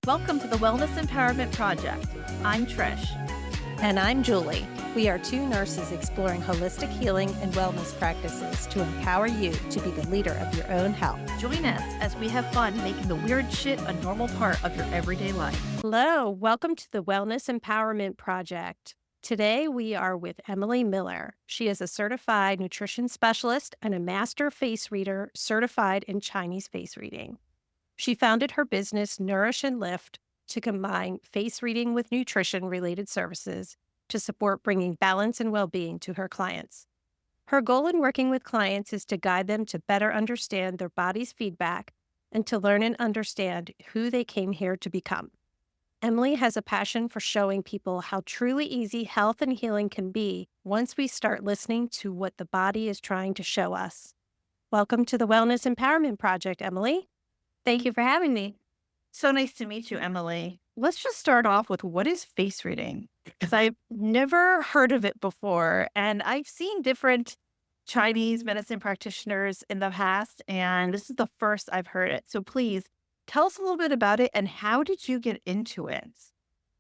Welcome to the Wellness Empowerment Project. I'm Trish. And I'm Julie. We are two nurses exploring holistic healing and wellness practices to empower you to be the leader of your own health. Join us as we have fun making the weird shit a normal part of your everyday life. Hello, welcome to the Wellness Empowerment Project. Today we are with Emily Miller. She is a certified nutrition specialist and a master face reader certified in Chinese face reading. She founded her business, Nourish and Lift, to combine face reading with nutrition-related services to support bringing balance and well-being to her clients. Her goal in working with clients is to guide them to better understand their body's feedback and to learn and understand who they came here to become. Emily has a passion for showing people how truly easy health and healing can be once we start listening to what the body is trying to show us. Welcome to the Wellness Empowerment Project, Emily. Thank you for having me. So nice to meet you, Emily. Let's just start off with what is face reading? Because I've never heard of it before, and I've seen different Chinese medicine practitioners in the past, and this is the first I've heard it. So please tell us a little bit about it, and how did you get into it?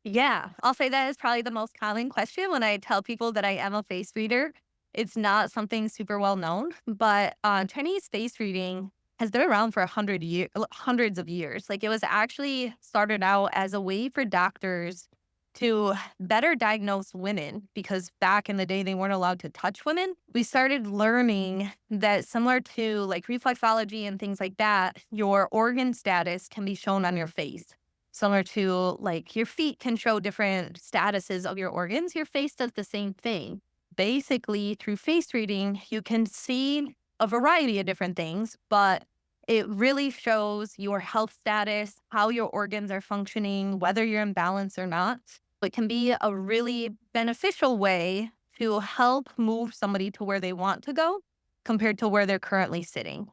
Yeah, I'll say that is probably the most common question when I tell people that I am a face reader. It's not something super well known, but Chinese face reading has been around for hundreds of years. Like, it was actually started out as a way for doctors to better diagnose women, because back in the day they weren't allowed to touch women. We started learning that, similar to like reflexology and things like that, your organ status can be shown on your face. Similar to like your feet can show different statuses of your organs, your face does the same thing. Basically, through face reading, you can see a variety of different things, but it really shows your health status, how your organs are functioning, whether you're in balance or not. It can be a really beneficial way to help move somebody to where they want to go compared to where they're currently sitting.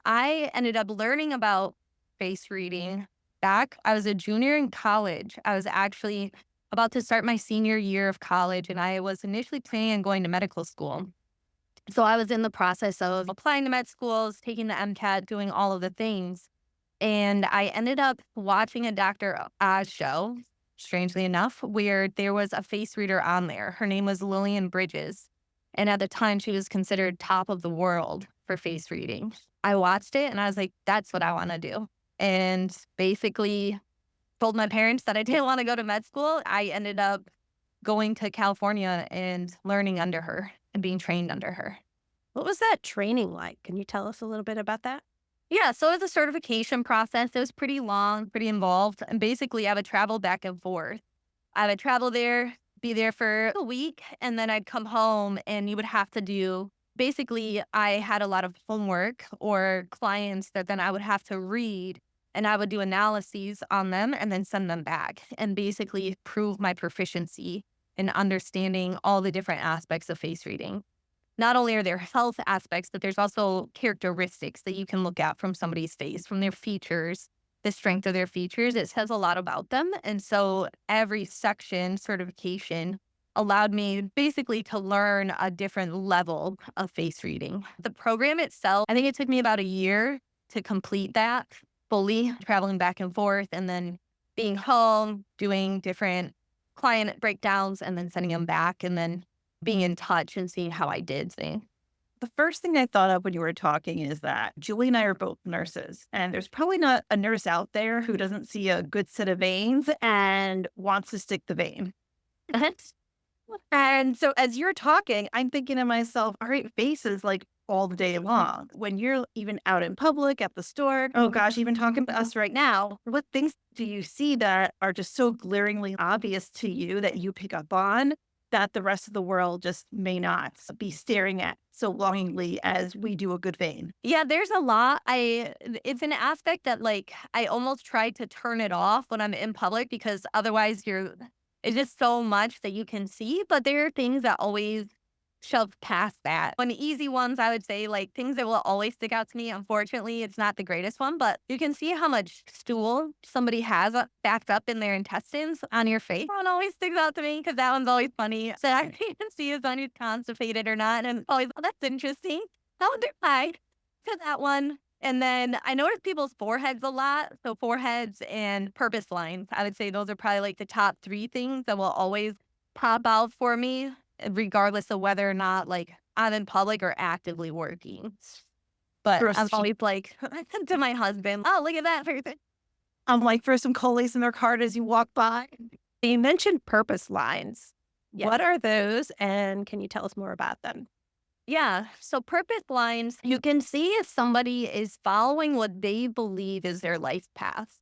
I ended up learning about face reading back. I was a junior in college. I was actually about to start my senior year of college, and I was initially planning on going to medical school. So I was in the process of applying to med schools, taking the MCAT, doing all of the things. And I ended up watching a Dr. Oz show, strangely enough, where there was a face reader on there. Her name was Lillian Bridges. And at the time, she was considered top of the world for face reading. I watched it and I was like, that's what I want to do. And basically told my parents that I didn't want to go to med school. I ended up going to California and learning under her and being trained under her. What was that training like? Can you tell us a little bit about that? Yeah, so it was a certification process. It was pretty long, pretty involved. And basically, I would travel back and forth. I would travel there, be there for a week, and then I'd come home and you would have to do, basically, I had a lot of homework or clients that then I would have to read, and I would do analyses on them and then send them back and basically prove my proficiency in understanding all the different aspects of face reading. Not only are there health aspects, but there's also characteristics that you can look at from somebody's face, from their features, the strength of their features. It says a lot about them. And so every section certification allowed me basically to learn a different level of face reading. The program itself, I think it took me about a year to complete that fully, traveling back and forth and then being home, doing different client breakdowns and then sending them back and then being in touch and seeing how I did things. The first thing I thought of when you were talking is that Julie and I are both nurses, and there's probably not a nurse out there who doesn't see a good set of veins and wants to stick the vein. And so as you're talking, I'm thinking to myself, all right, faces like all the day long. When you're even out in public, at the store, oh gosh, even talking to us right now, what things do you see that are just so glaringly obvious to you that you pick up on that the rest of the world just may not be staring at so longingly as we do a good vein? Yeah, there's a lot. It's an aspect that like I almost try to turn it off when I'm in public, because otherwise it's just so much that you can see. But there are things that always shove past that. One of the easy ones, I would say, like things that will always stick out to me. Unfortunately, it's not the greatest one, but you can see how much stool somebody has backed up in their intestines on your face. That one always sticks out to me because that one's always funny. So I can see if somebody's constipated or not. And always, oh, that's interesting. I wonder why. So that one And then I notice people's foreheads a lot. So foreheads and purpose lines, I would say those are probably like the top 3 things that will always pop out for me, regardless of whether or not like I'm in public or actively working. But I'm First, always like to my husband, oh, look at that person. I'm like, throw some collace in their cart as you walk by. You mentioned purpose lines. Yes. What are those, and can you tell us more about them? Yeah. So purpose lines, you can see if somebody is following what they believe is their life path.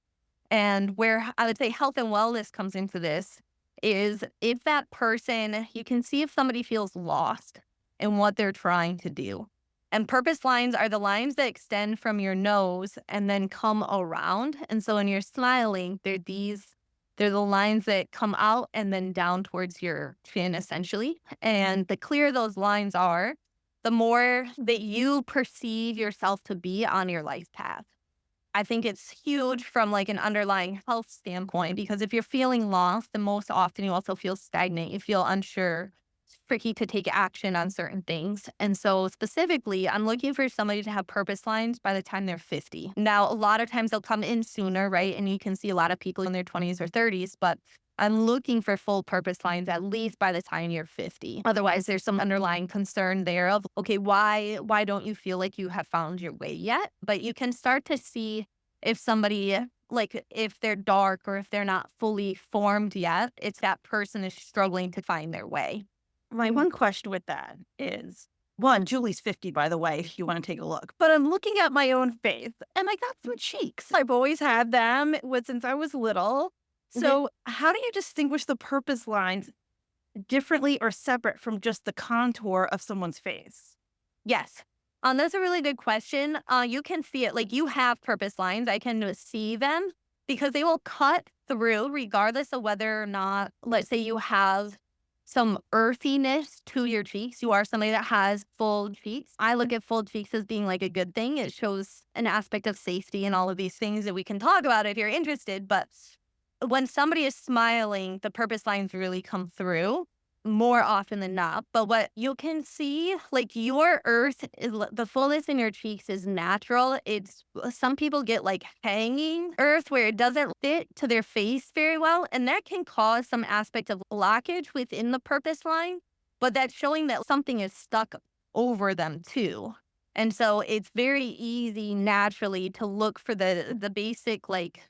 And where I would say health and wellness comes into this is if that person, you can see if somebody feels lost in what they're trying to do. And purpose lines are the lines that extend from your nose and then come around. And so when you're smiling, they're the lines that come out and then down towards your chin, essentially. And the clearer those lines are, the more that you perceive yourself to be on your life path. I think it's huge from like an underlying health standpoint, because if you're feeling lost, then most often you also feel stagnant. You feel unsure. It's tricky to take action on certain things. And so specifically, I'm looking for somebody to have purpose lines by the time they're 50. Now, a lot of times they'll come in sooner, right? And you can see a lot of people in their 20s or 30s, but I'm looking for full purpose lines at least by the time you're 50. Otherwise, there's some underlying concern there of, okay, why don't you feel like you have found your way yet? But you can start to see if somebody, like if they're dark or if they're not fully formed yet, it's that person is struggling to find their way. My one question with that is, one, Julie's 50, by the way, if you want to take a look. But I'm looking at my own face, and I got some cheeks. I've always had them since I was little. So how do you distinguish the purpose lines differently or separate from just the contour of someone's face? Yes. That's a really good question. You can see it, like you have purpose lines. I can see them because they will cut through regardless of whether or not, let's say you have some earthiness to your cheeks. You are somebody that has full cheeks. I look at full cheeks as being like a good thing. It shows an aspect of safety and all of these things that we can talk about if you're interested. But when somebody is smiling, the purpose lines really come through more often than not. But what you can see, like your earth, the fullness in your cheeks is natural. It's some people get like hanging earth where it doesn't fit to their face very well. And that can cause some aspect of blockage within the purpose line. But that's showing that something is stuck over them too. And so it's very easy naturally to look for the basic like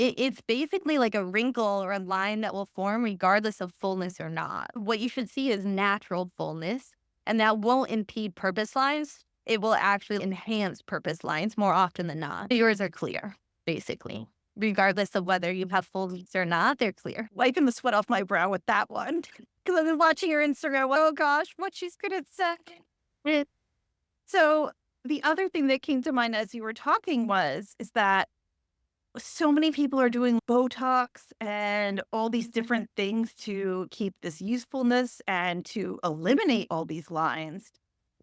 it's basically like a wrinkle or a line that will form regardless of fullness or not. What you should see is natural fullness, and that won't impede purpose lines. It will actually enhance purpose lines more often than not. Yours are clear, basically. Regardless of whether you have fullness or not, they're clear. Wiping the sweat off my brow with that one. Because I've been watching her Instagram. Oh gosh, what she's good at say. So the other thing that came to mind as you were talking is that so many people are doing Botox and all these different things to keep this usefulness and to eliminate all these lines.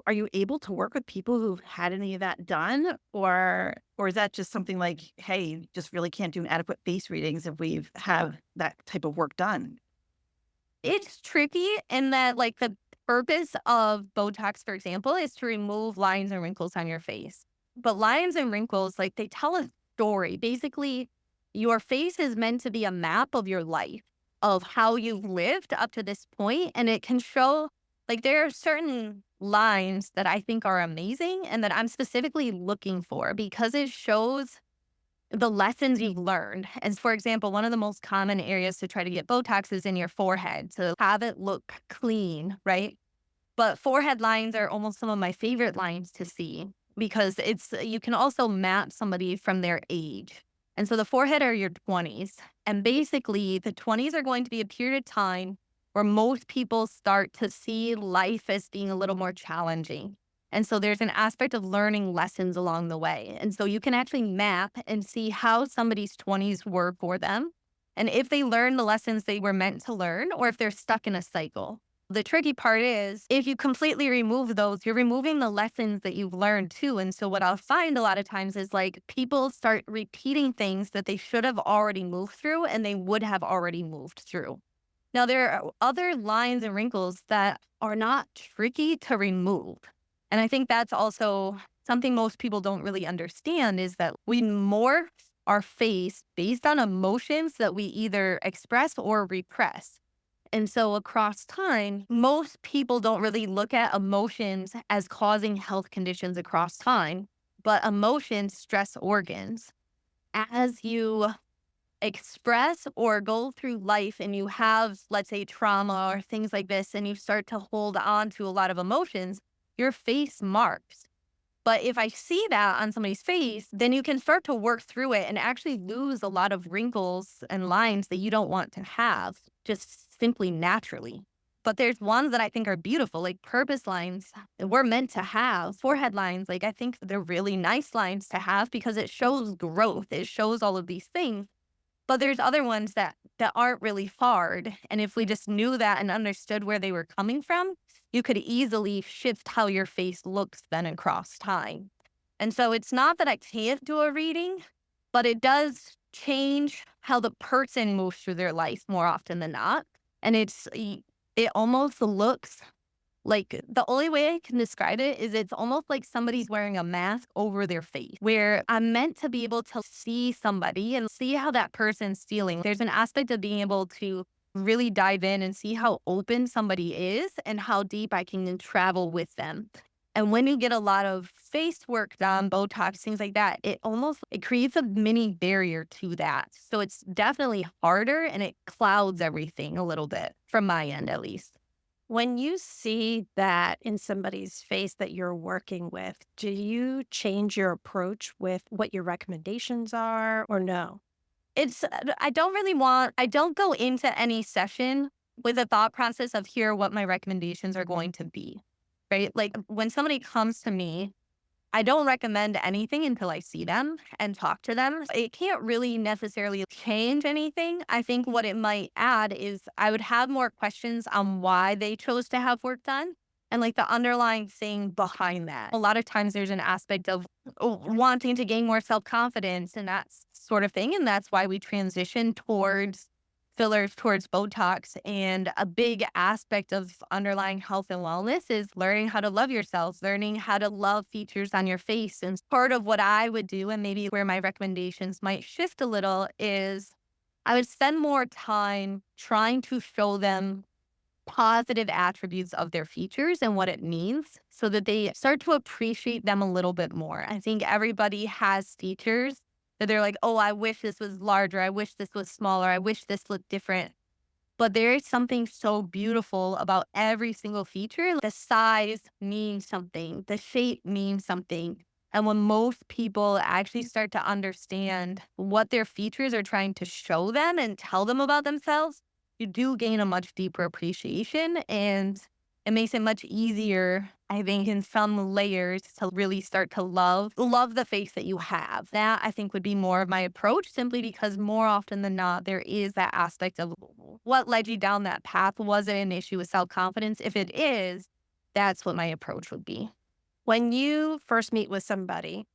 Are you able to work with people who've had any of that done? Or is that just something like, hey, you just really can't do an adequate face readings if we have that type of work done? It's tricky in that like the purpose of Botox, for example, is to remove lines and wrinkles on your face. But lines and wrinkles, like they tell a story. Basically, your face is meant to be a map of your life, of how you've lived up to this point, and it can show, like there are certain lines that I think are amazing and that I'm specifically looking for because it shows the lessons you've learned. And for example, one of the most common areas to try to get Botox is in your forehead, to have it look clean, right? But forehead lines are almost some of my favorite lines to see, because you can also map somebody from their age. And so the forehead are your 20s. And basically the 20s are going to be a period of time where most people start to see life as being a little more challenging. And so there's an aspect of learning lessons along the way. And so you can actually map and see how somebody's 20s were for them. And if they learn the lessons they were meant to learn, or if they're stuck in a cycle. The tricky part is if you completely remove those, you're removing the lessons that you've learned too. And so what I'll find a lot of times is like people start repeating things that they should have already moved through and they would have already moved through. Now, there are other lines and wrinkles that are not tricky to remove. And I think that's also something most people don't really understand is that we morph our face based on emotions that we either express or repress. And so across time, most people don't really look at emotions as causing health conditions across time, but emotions stress organs. As you express or go through life and you have, let's say, trauma or things like this, and you start to hold on to a lot of emotions, your face marks. But if I see that on somebody's face, then you can start to work through it and actually lose a lot of wrinkles and lines that you don't want to have just simply naturally. But there's ones that I think are beautiful, like purpose lines that we're meant to have, forehead lines. Like I think they're really nice lines to have because it shows growth. It shows all of these things. But there's other ones that aren't really hard. And if we just knew that and understood where they were coming from, you could easily shift how your face looks then across time. And so it's not that I can't do a reading, but it does change how the person moves through their life more often than not. And it almost looks like, the only way I can describe it is it's almost like somebody's wearing a mask over their face, where I'm meant to be able to see somebody and see how that person's feeling. There's an aspect of being able to really dive in and see how open somebody is and how deep I can travel with them. And when you get a lot of face work done, Botox, things like that, it creates a mini barrier to that. So it's definitely harder and it clouds everything a little bit from my end, at least. When you see that in somebody's face that you're working with, do you change your approach with what your recommendations are or no? I don't go into any session with a thought process of here are what my recommendations are going to be, right? Like when somebody comes to me, I don't recommend anything until I see them and talk to them. It can't really necessarily change anything. I think what it might add is I would have more questions on why they chose to have work done and like the underlying thing behind that. A lot of times there's an aspect of wanting to gain more self-confidence and that sort of thing. And that's why we transition towards fillers, towards Botox. And a big aspect of underlying health and wellness is learning how to love yourself, learning how to love features on your face. And part of what I would do, and maybe where my recommendations might shift a little, is I would spend more time trying to show them positive attributes of their features and what it means so that they start to appreciate them a little bit more. I think everybody has features that they're like, oh, I wish this was larger. I wish this was smaller. I wish this looked different. But there is something so beautiful about every single feature. The size means something. The shape means something. And when most people actually start to understand what their features are trying to show them and tell them about themselves, you do gain a much deeper appreciation. And it makes it much easier, I think, in some layers to really start to love the face that you have. That, I think, would be more of my approach, simply because more often than not, there is that aspect of what led you down that path. Was it an issue with self-confidence? If it is, that's what my approach would be. When you first meet with somebody,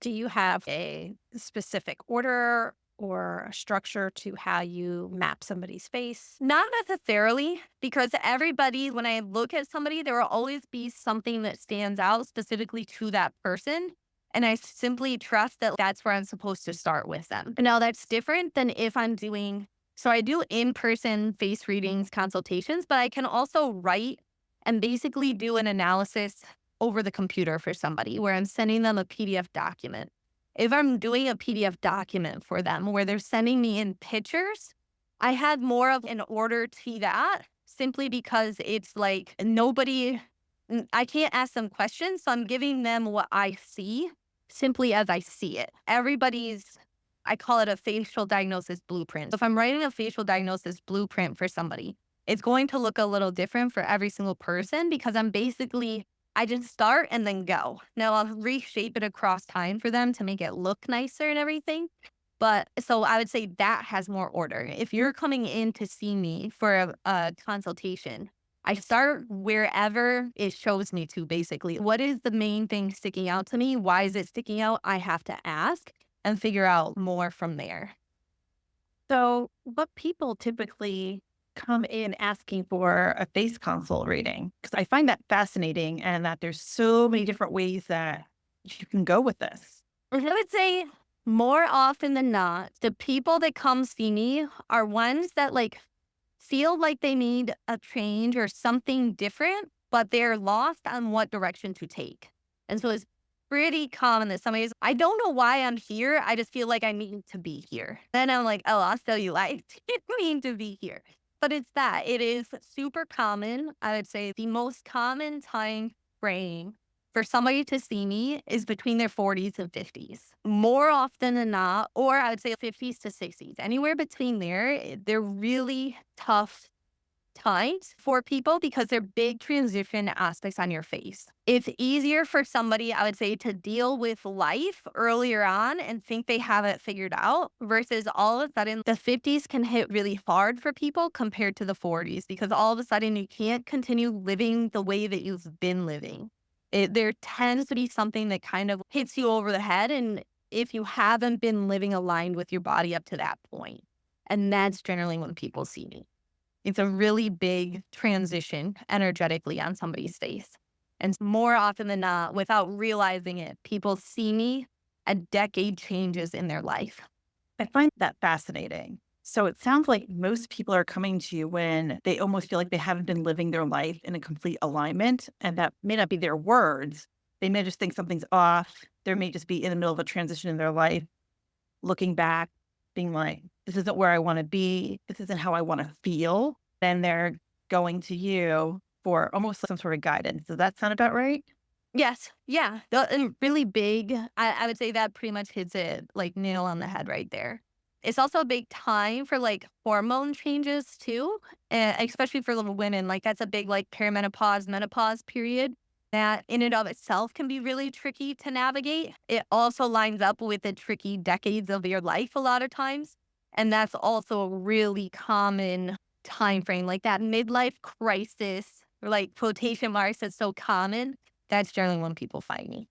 do you have a specific order or a structure to how you map somebody's face? Not necessarily, because everybody, when I look at somebody, there will always be something that stands out specifically to that person. And I simply trust that that's where I'm supposed to start with them. Now, that's different than if I'm doing, so I do in-person face readings, consultations, but I can also write and basically do an analysis over the computer for somebody where I'm sending them a PDF document. If I'm doing a PDF document for them where they're sending me in pictures, I had more of an order to that simply because it's like I can't ask them questions. So I'm giving them what I see simply as I see it. I call it a facial diagnosis blueprint. If I'm writing a facial diagnosis blueprint for somebody, it's going to look a little different for every single person because I just start and then go. Now I'll reshape it across time for them to make it look nicer and everything. But so I would say that has more order. If you're coming in to see me for a consultation, I start wherever it shows me to, basically. What is the main thing sticking out to me? Why is it sticking out? I have to ask and figure out more from there. So what people typically come in asking for a face consult reading? Because I find that fascinating and that there's so many different ways that you can go with this? I would say more often than not, the people that come see me are ones that like feel like they need a change or something different, but they're lost on what direction to take. And so it's pretty common that somebody is, I don't know why I'm here. I just feel like I need to be here. Then I'm like, oh, I'll tell you, I didn't mean to be here. But it's that. It is super common. I would say the most common time frame for somebody to see me is between their 40s and 50s. More often than not, or I would say 50s to 60s, anywhere between there, they're really tough times for people because they're big transition aspects on your face. It's easier for somebody, I would say, to deal with life earlier on and think they have it figured out versus all of a sudden the 50s can hit really hard for people compared to the 40s because all of a sudden you can't continue living the way that you've been living. There tends to be something that kind of hits you over the head. And if you haven't been living aligned with your body up to that point, and that's generally when people see me. It's a really big transition energetically on somebody's face. And more often than not, without realizing it, people see me at decade changes in their life. I find that fascinating. So it sounds like most people are coming to you when they almost feel like they haven't been living their life in a complete alignment. And that may not be their words. They may just think something's off. They may just be in the middle of a transition in their life, looking back, being like, this isn't where I want to be. This isn't how I want to feel. Then they're going to you for almost some sort of guidance. Does that sound about right? Yes. Yeah. And really big. I would say that pretty much hits it like nail on the head right there. It's also a big time for like hormone changes too, especially for little women. Like that's a big like perimenopause, menopause period that in and of itself can be really tricky to navigate. It also lines up with the tricky decades of your life a lot of times. And that's also a really common time frame, like that midlife crisis, or like quotation marks that's so common. That's generally when people find me.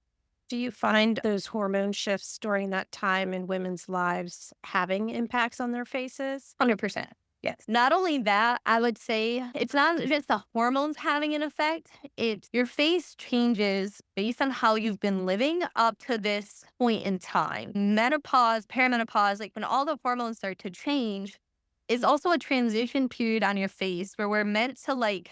Do you find those hormone shifts during that time in women's lives having impacts on their faces? 100%. Yes. Not only that, I would say it's not just the hormones having an effect. It's your face changes based on how you've been living up to this point in time. Menopause, perimenopause, like when all the hormones start to change, is also a transition period on your face where we're meant to like,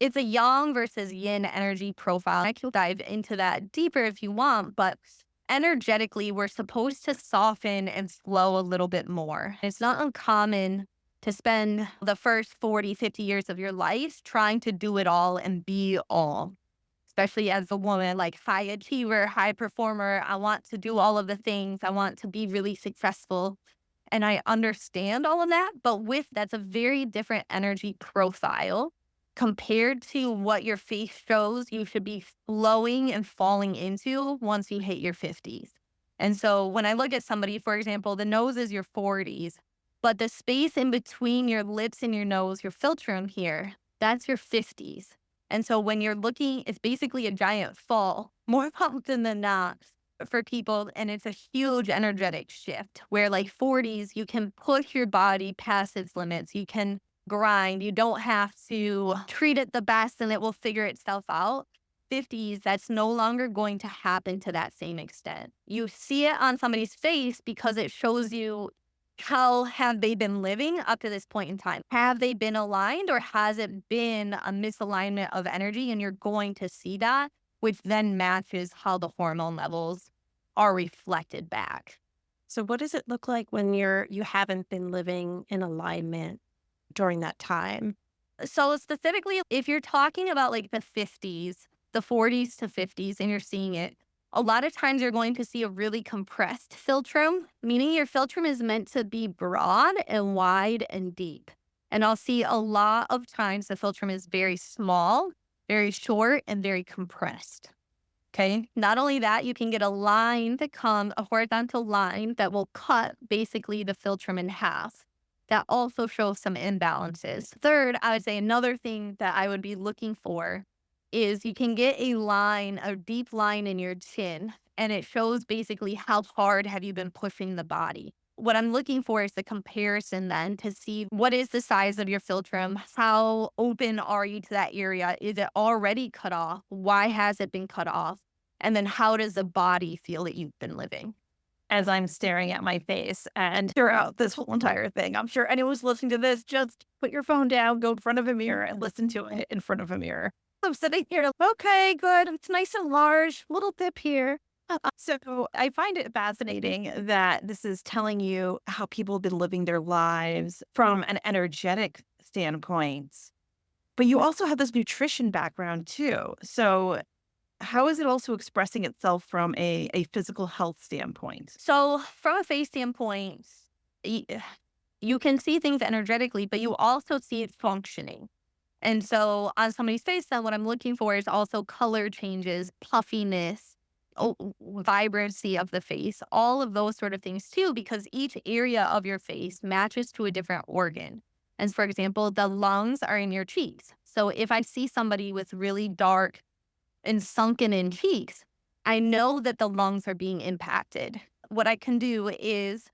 it's a yang versus yin energy profile. I can dive into that deeper if you want, but energetically, we're supposed to soften and slow a little bit more. It's not uncommon to spend the first 40, 50 years of your life trying to do it all and be all, especially as a woman, like high achiever, high performer. I want to do all of the things. I want to be really successful. And I understand all of that, but that's a very different energy profile compared to what your face shows you should be flowing and falling into once you hit your 50s. And so when I look at somebody, for example, the nose is your 40s, but the space in between your lips and your nose, your philtrum here, that's your 50s. And so when you're looking, it's basically a giant fall, more often than not for people. And it's a huge energetic shift where like 40s, you can push your body past its limits. You can grind. You don't have to treat it the best and it will figure itself out. 50s, that's no longer going to happen to that same extent. You see it on somebody's face because it shows you how have they been living up to this point in time? Have they been aligned or has it been a misalignment of energy? And you're going to see that, which then matches how the hormone levels are reflected back. So what does it look like when you haven't been living in alignment during that time? So specifically, if you're talking about like the 50s, the 40s to 50s, and you're seeing it, a lot of times you're going to see a really compressed philtrum, meaning your philtrum is meant to be broad and wide and deep. And I'll see a lot of times the philtrum is very small, very short, and very compressed. Okay. Not only that, you can get a horizontal line that will cut basically the philtrum in half. That also shows some imbalances. Third, I would say another thing that I would be looking for is you can get a deep line in your chin, and it shows basically how hard have you been pushing the body. What I'm looking for is the comparison then to see what is the size of your philtrum, how open are you to that area? Is it already cut off? Why has it been cut off? And then how does the body feel that you've been living? As I'm staring at my face and throughout this whole entire thing, I'm sure anyone's listening to this, just put your phone down, go in front of a mirror and listen to it in front of a mirror. I'm sitting here, okay, good. It's nice and large, little dip here. So I find it fascinating that this is telling you how people have been living their lives from an energetic standpoint. But you also have this nutrition background too. So how is it also expressing itself from a physical health standpoint? So, from a face standpoint, y- you can see things energetically, but you also see it functioning. And so, on somebody's face, then what I'm looking for is also color changes, puffiness, vibrancy of the face, all of those sort of things too, because each area of your face matches to a different organ. And for example, the lungs are in your cheeks. So, if I see somebody with really dark and sunken in cheeks, I know that the lungs are being impacted. What I can do is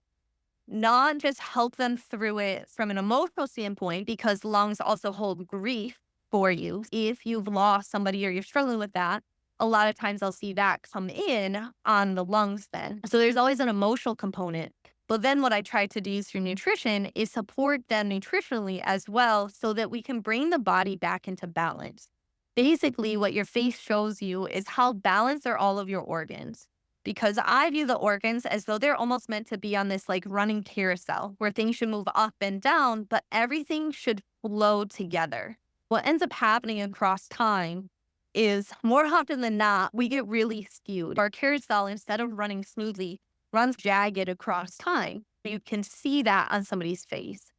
not just help them through it from an emotional standpoint, because lungs also hold grief for you. If you've lost somebody or you're struggling with that, a lot of times I'll see that come in on the lungs then. So there's always an emotional component. But then what I try to do through nutrition is support them nutritionally as well so that we can bring the body back into balance. Basically, what your face shows you is how balanced are all of your organs. Because I view the organs as though they're almost meant to be on this like running carousel where things should move up and down, but everything should flow together. What ends up happening across time is more often than not, we get really skewed. Our carousel, instead of running smoothly, runs jagged across time. You can see that on somebody's face.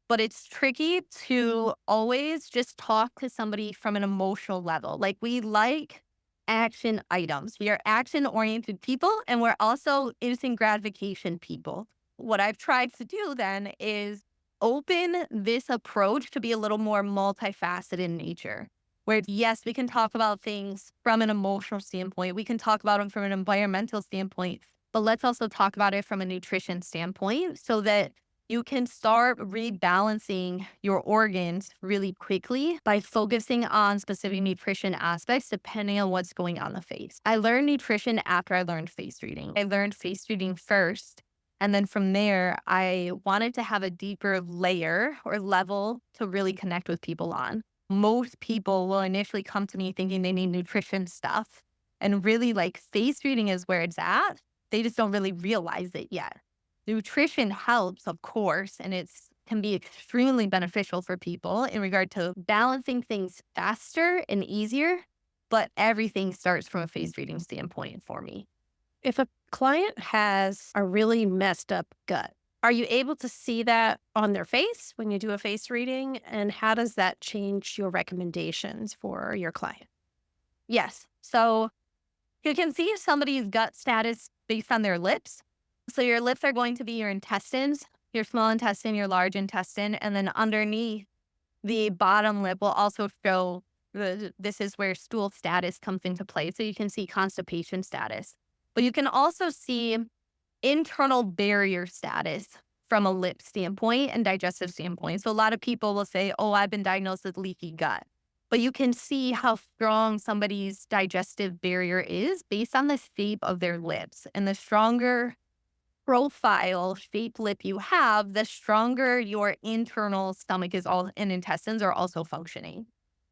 But it's tricky to always just talk to somebody from an emotional level. Like we like action items. We are action-oriented people, and we're also instant gratification people. What I've tried to do then is open this approach to be a little more multifaceted in nature. Where yes, we can talk about things from an emotional standpoint. We can talk about them from an environmental standpoint, but let's also talk about it from a nutrition standpoint so that you can start rebalancing your organs really quickly by focusing on specific nutrition aspects depending on what's going on in the face. I learned nutrition after I learned face reading. I learned face reading first. And then from there, I wanted to have a deeper layer or level to really connect with people on. Most people will initially come to me thinking they need nutrition stuff. And really, like, face reading is where it's at. They just don't really realize it yet. Nutrition helps, of course, and it can be extremely beneficial for people in regard to balancing things faster and easier, but everything starts from a face reading standpoint for me. If a client has a really messed up gut, are you able to see that on their face when you do a face reading? And how does that change your recommendations for your client? Yes. So you can see somebody's gut status based on their lips. So your lips are going to be your intestines, your small intestine, your large intestine, and then underneath the bottom lip will also show this is where stool status comes into play. So you can see constipation status. But you can also see internal barrier status from a lip standpoint and digestive standpoint. So a lot of people will say, oh, I've been diagnosed with leaky gut. But you can see how strong somebody's digestive barrier is based on the shape of their lips. And the stronger profile shaped lip you have, the stronger your internal stomach is and intestines are also functioning.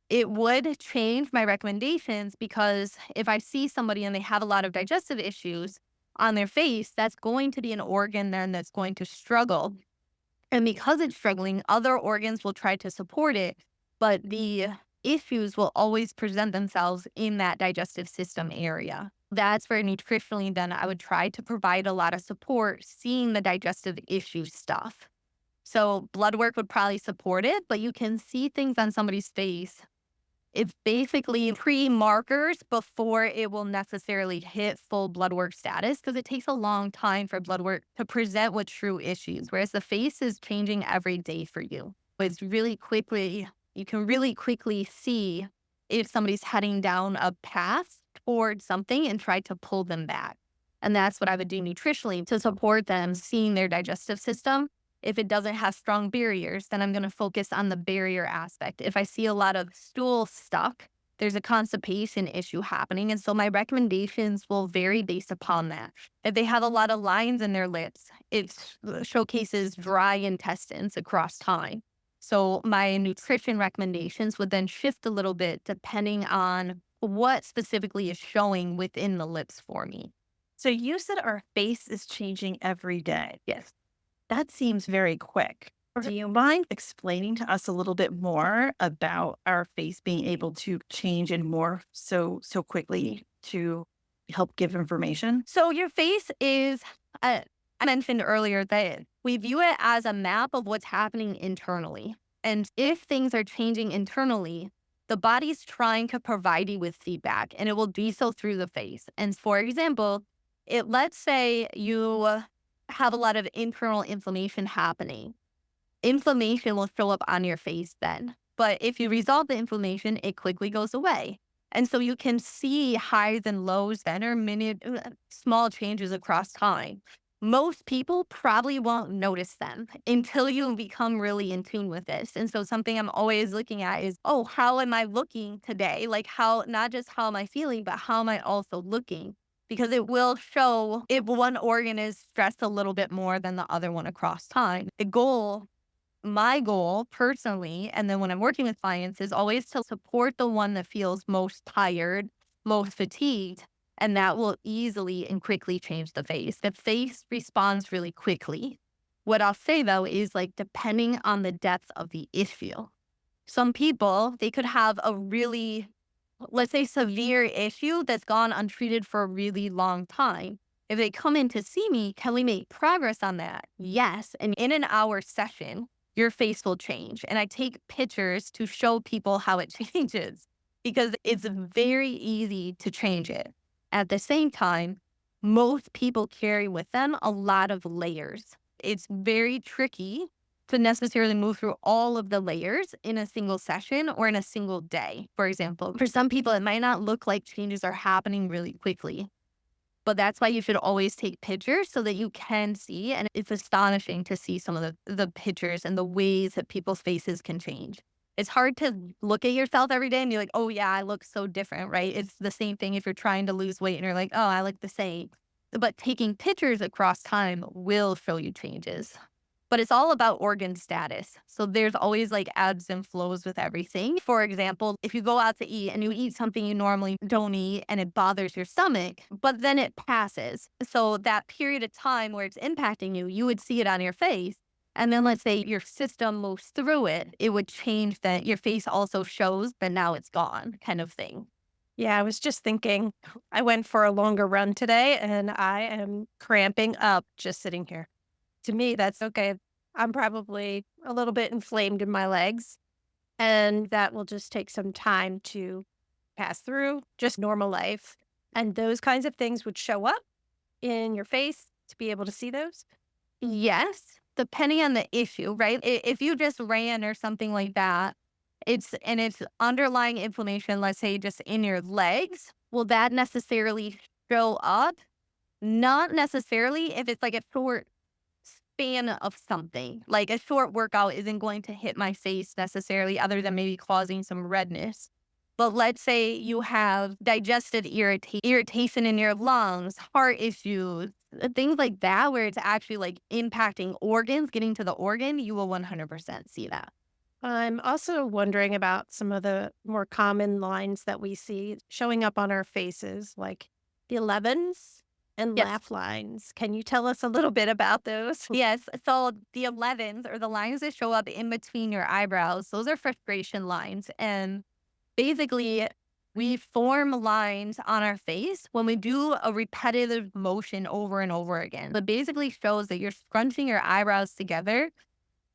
It would change my recommendations because if I see somebody and they have a lot of digestive issues on their face, that's going to be an organ then that's going to struggle. And because it's struggling, other organs will try to support it, but the issues will always present themselves in that digestive system area. That's where nutritionally then I would try to provide a lot of support seeing the digestive issue stuff. So blood work would probably support it, but you can see things on somebody's face. It's basically pre-markers before it will necessarily hit full blood work status because it takes a long time for blood work to present with true issues, whereas the face is changing every day for you. But it's really quickly, you can really quickly see if somebody's heading down a path towards something and try to pull them back. And that's what I would do nutritionally to support them seeing their digestive system. If it doesn't have strong barriers, then I'm going to focus on the barrier aspect. If I see a lot of stool stuck, there's a constipation issue happening. And so my recommendations will vary based upon that. If they have a lot of lines in their lips, it showcases dry intestines across time. So my nutrition recommendations would then shift a little bit depending on what specifically is showing within the lips for me. So you said our face is changing every day. Yes. That seems very quick. Do you mind explaining to us a little bit more about our face being able to change and morph so quickly to help give information? So your face is, I mentioned earlier that we view it as a map of what's happening internally. And if things are changing internally, the body's trying to provide you with feedback, and it will do so through the face. And for example, let's say you have a lot of internal inflammation happening. Inflammation will show up on your face then. But if you resolve the inflammation, it quickly goes away. And so you can see highs and lows then, or small changes across time. Most people probably won't notice them until you become really in tune with this. And so something I'm always looking at is, oh, how am I looking today? Like not just how am I feeling, but how am I also looking? Because it will show if one organ is stressed a little bit more than the other one across time. My goal personally, and then when I'm working with clients, is always to support the one that feels most tired, most fatigued, and that will easily and quickly change the face. The face responds really quickly. What I'll say though is, like, depending on the depth of the issue. Some people, they could have a really, let's say, severe issue that's gone untreated for a really long time. If they come in to see me, can we make progress on that? Yes. And in an hour session, your face will change. And I take pictures to show people how it changes because it's very easy to change it. At the same time, most people carry with them a lot of layers. It's very tricky to necessarily move through all of the layers in a single session or in a single day. For example, for some people, it might not look like changes are happening really quickly. But that's why you should always take pictures so that you can see. And it's astonishing to see some of the pictures and the ways that people's faces can change. It's hard to look at yourself every day and be like, oh yeah, I look so different, right? It's the same thing if you're trying to lose weight and you're like, oh, I look the same. But taking pictures across time will show you changes. But it's all about organ status. So there's always like ebbs and flows with everything. For example, if you go out to eat and you eat something you normally don't eat and it bothers your stomach, but then it passes. So that period of time where it's impacting you, you would see it on your face. And then let's say your system moves through it, it would change that your face also shows, but now it's gone, kind of thing. Yeah, I was just thinking, I went for a longer run today and I am cramping up just sitting here. To me, that's okay. I'm probably a little bit inflamed in my legs, and that will just take some time to pass through, just normal life. And those kinds of things would show up in your face to be able to see those. Yes, depending on the issue, right? If you just ran or something like that, it's underlying inflammation, let's say just in your legs, will that necessarily show up? Not necessarily if it's like a short span of something. Like a short workout isn't going to hit my face necessarily, other than maybe causing some redness. But let's say you have digestive irritation in your lungs, heart issues, things like that, where it's actually like impacting organs, getting to the organ, you will 100% see that. I'm also wondering about some of the more common lines that we see showing up on our faces, like the 11s and Yes. laugh lines. Can you tell us a little bit about those? Yes. So the 11s, or the lines that show up in between your eyebrows, those are frustration lines. And basically, we form lines on our face when we do a repetitive motion over and over again. It basically shows that you're scrunching your eyebrows together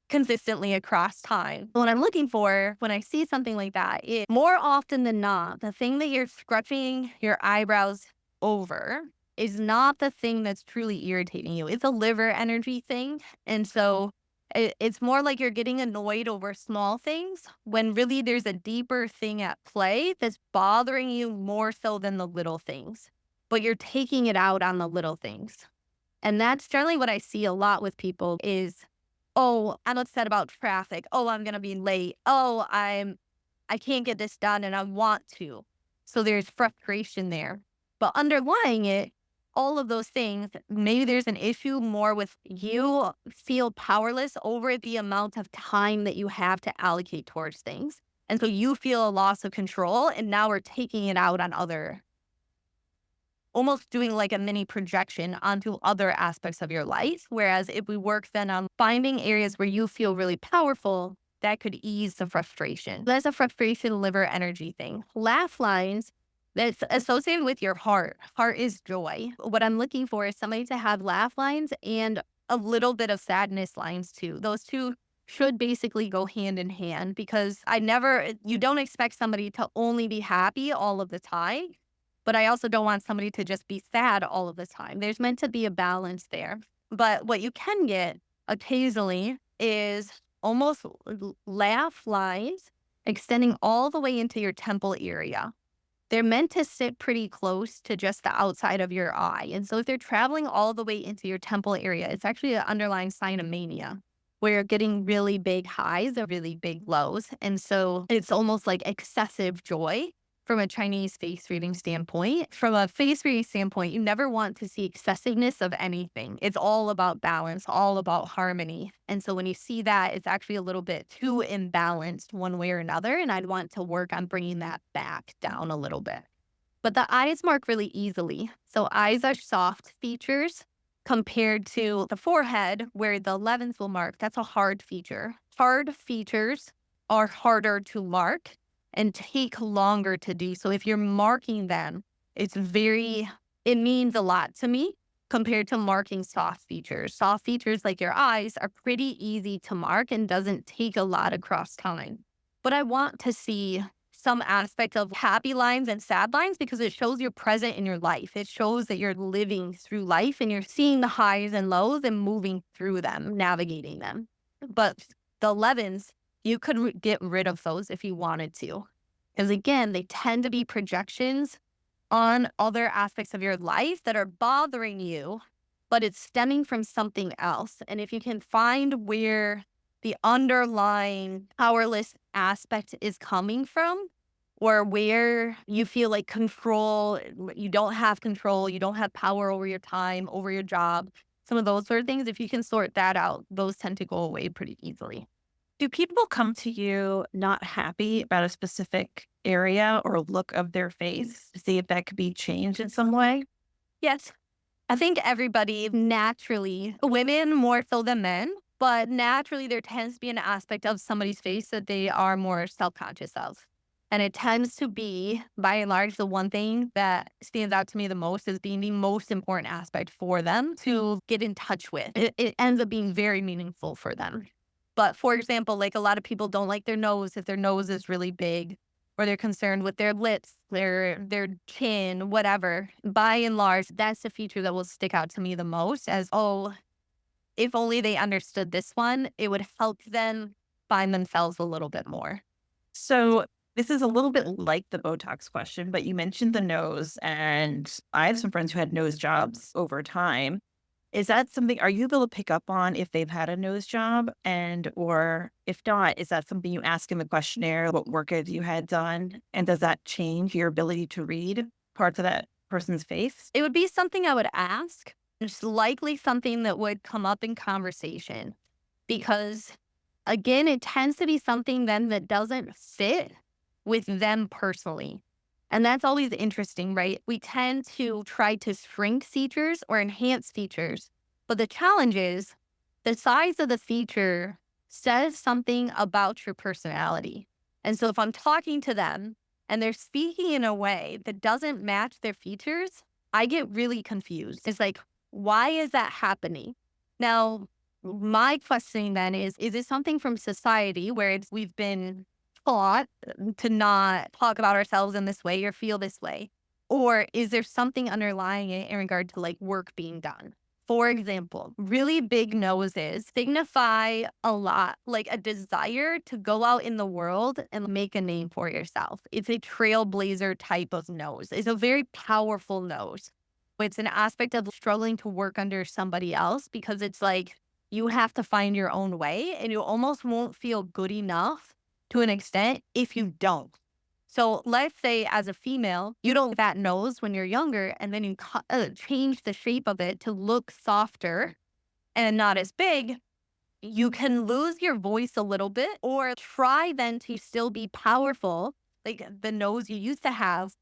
consistently across time. What I'm looking for when I see something like that is, more often than not, the thing that you're scrunching your eyebrows over is not the thing that's truly irritating you. It's a liver energy thing. And so it's more like you're getting annoyed over small things when really there's a deeper thing at play that's bothering you more so than the little things. But you're taking it out on the little things. And that's generally what I see a lot with people is, oh, I'm upset about traffic. Oh, I'm going to be late. Oh, I'm I can't get this done and I want to. So there's frustration there. But underlying it, all of those things, maybe there's an issue more with you feel powerless over the amount of time that you have to allocate towards things. And so you feel a loss of control, and now we're taking it out on other, almost doing like a mini projection onto other aspects of your life. Whereas if we work then on finding areas where you feel really powerful, that could ease the frustration. That's a frustration liver energy thing. Laugh lines, that's associated with your heart. Heart is joy. What I'm looking for is somebody to have laugh lines and a little bit of sadness lines too. Those two should basically go hand in hand, because you don't expect somebody to only be happy all of the time, but I also don't want somebody to just be sad all of the time. There's meant to be a balance there. But what you can get occasionally is almost laugh lines extending all the way into your temple area. They're meant to sit pretty close to just the outside of your eye. And so if they're traveling all the way into your temple area, it's actually an underlying sign of mania, where you're getting really big highs or really big lows. And so it's almost like excessive joy from a Chinese face reading standpoint. From a face reading standpoint, you never want to see excessiveness of anything. It's all about balance, all about harmony. And so when you see that, it's actually a little bit too imbalanced one way or another. And I'd want to work on bringing that back down a little bit. But the eyes mark really easily. So eyes are soft features compared to the forehead, where the 11s will mark. That's a hard feature. Hard features are harder to mark and take longer to do. So if you're marking them, it means a lot to me compared to marking soft features. Soft features like your eyes are pretty easy to mark and doesn't take a lot across time. But I want to see some aspect of happy lines and sad lines, because it shows you're present in your life. It shows that you're living through life and you're seeing the highs and lows and moving through them, navigating them. But the 11s, you could get rid of those if you wanted to. Because again, they tend to be projections on other aspects of your life that are bothering you, but it's stemming from something else. And if you can find where the underlying powerless aspect is coming from, or where you feel like you don't have control, you don't have power over your time, over your job, some of those sort of things, if you can sort that out, those tend to go away pretty easily. Do people come to you not happy about a specific area or look of their face to see if that could be changed in some way? Yes. I think everybody naturally, women more so than men, but naturally there tends to be an aspect of somebody's face that they are more self-conscious of. And it tends to be, by and large, the one thing that stands out to me the most as being the most important aspect for them to get in touch with. It ends up being very meaningful for them. But for example, like a lot of people don't like their nose if their nose is really big, or they're concerned with their lips, their chin, whatever. By and large, that's the feature that will stick out to me the most as, oh, if only they understood this one, it would help them find themselves a little bit more. So this is a little bit like the Botox question, but you mentioned the nose, and I have some friends who had nose jobs over time. Is that something, are you able to pick up on if they've had a nose job? And, or if not, is that something you ask in the questionnaire? What work have you had done? And does that change your ability to read parts of that person's face? It would be something I would ask. It's likely something that would come up in conversation, because again, it tends to be something then that doesn't fit with them personally. And that's always interesting, right? We tend to try to shrink features or enhance features. But the challenge is the size of the feature says something about your personality. And so if I'm talking to them and they're speaking in a way that doesn't match their features, I get really confused. It's like, why is that happening? Now, my question then is it something from society where we've been taught to not talk about ourselves in this way or feel this way? Or is there something underlying it in regard to like work being done? For example, really big noses signify a lot, like a desire to go out in the world and make a name for yourself. It's a trailblazer type of nose. It's a very powerful nose. It's an aspect of struggling to work under somebody else, because it's like you have to find your own way and you almost won't feel good enough to an extent if you don't. So let's say as a female, you don't get that nose when you're younger, and then you change the shape of it to look softer and not as big. You can lose your voice a little bit, or try then to still be powerful, like the nose you used to have.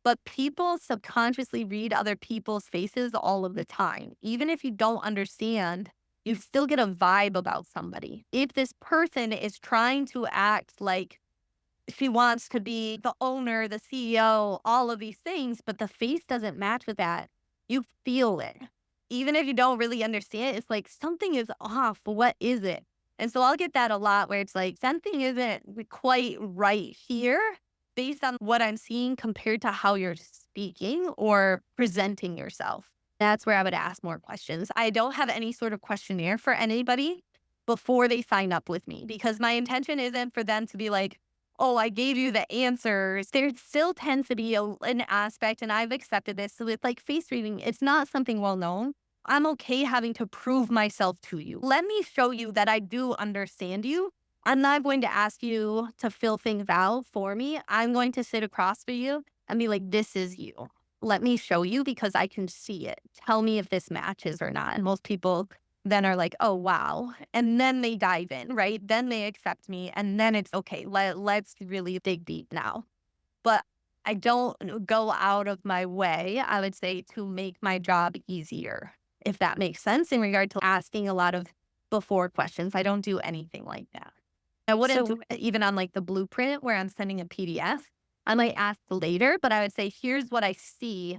But people subconsciously read other people's faces all of the time. Even if you don't understand, you still get a vibe about somebody. If this person is trying to act like she wants to be the owner, the CEO, all of these things, but the face doesn't match with that, you feel it. Even if you don't really understand, it's like something is off. What is it? And so I'll get that a lot where it's like something isn't quite right here based on what I'm seeing compared to how you're speaking or presenting yourself. That's where I would ask more questions. I don't have any sort of questionnaire for anybody before they sign up with me, because my intention isn't for them to be like, oh, I gave you the answers. There still tends to be an aspect, and I've accepted this. So with like face reading, it's not something well known. I'm okay having to prove myself to you. Let me show you that I do understand you. I'm not going to ask you to fill things out for me. I'm going to sit across from you and be like, this is you. Let me show you because I can see it. Tell me if this matches or not. And most people then are like, oh, wow. And then they dive in, right? Then they accept me. And then it's okay. Let's really dig deep now. But I don't go out of my way, I would say, to make my job easier, if that makes sense, in regard to asking a lot of before questions. I don't do anything like that. I wouldn't do it even on like the blueprint where I'm sending a PDF. I might ask later, but I would say, here's what I see.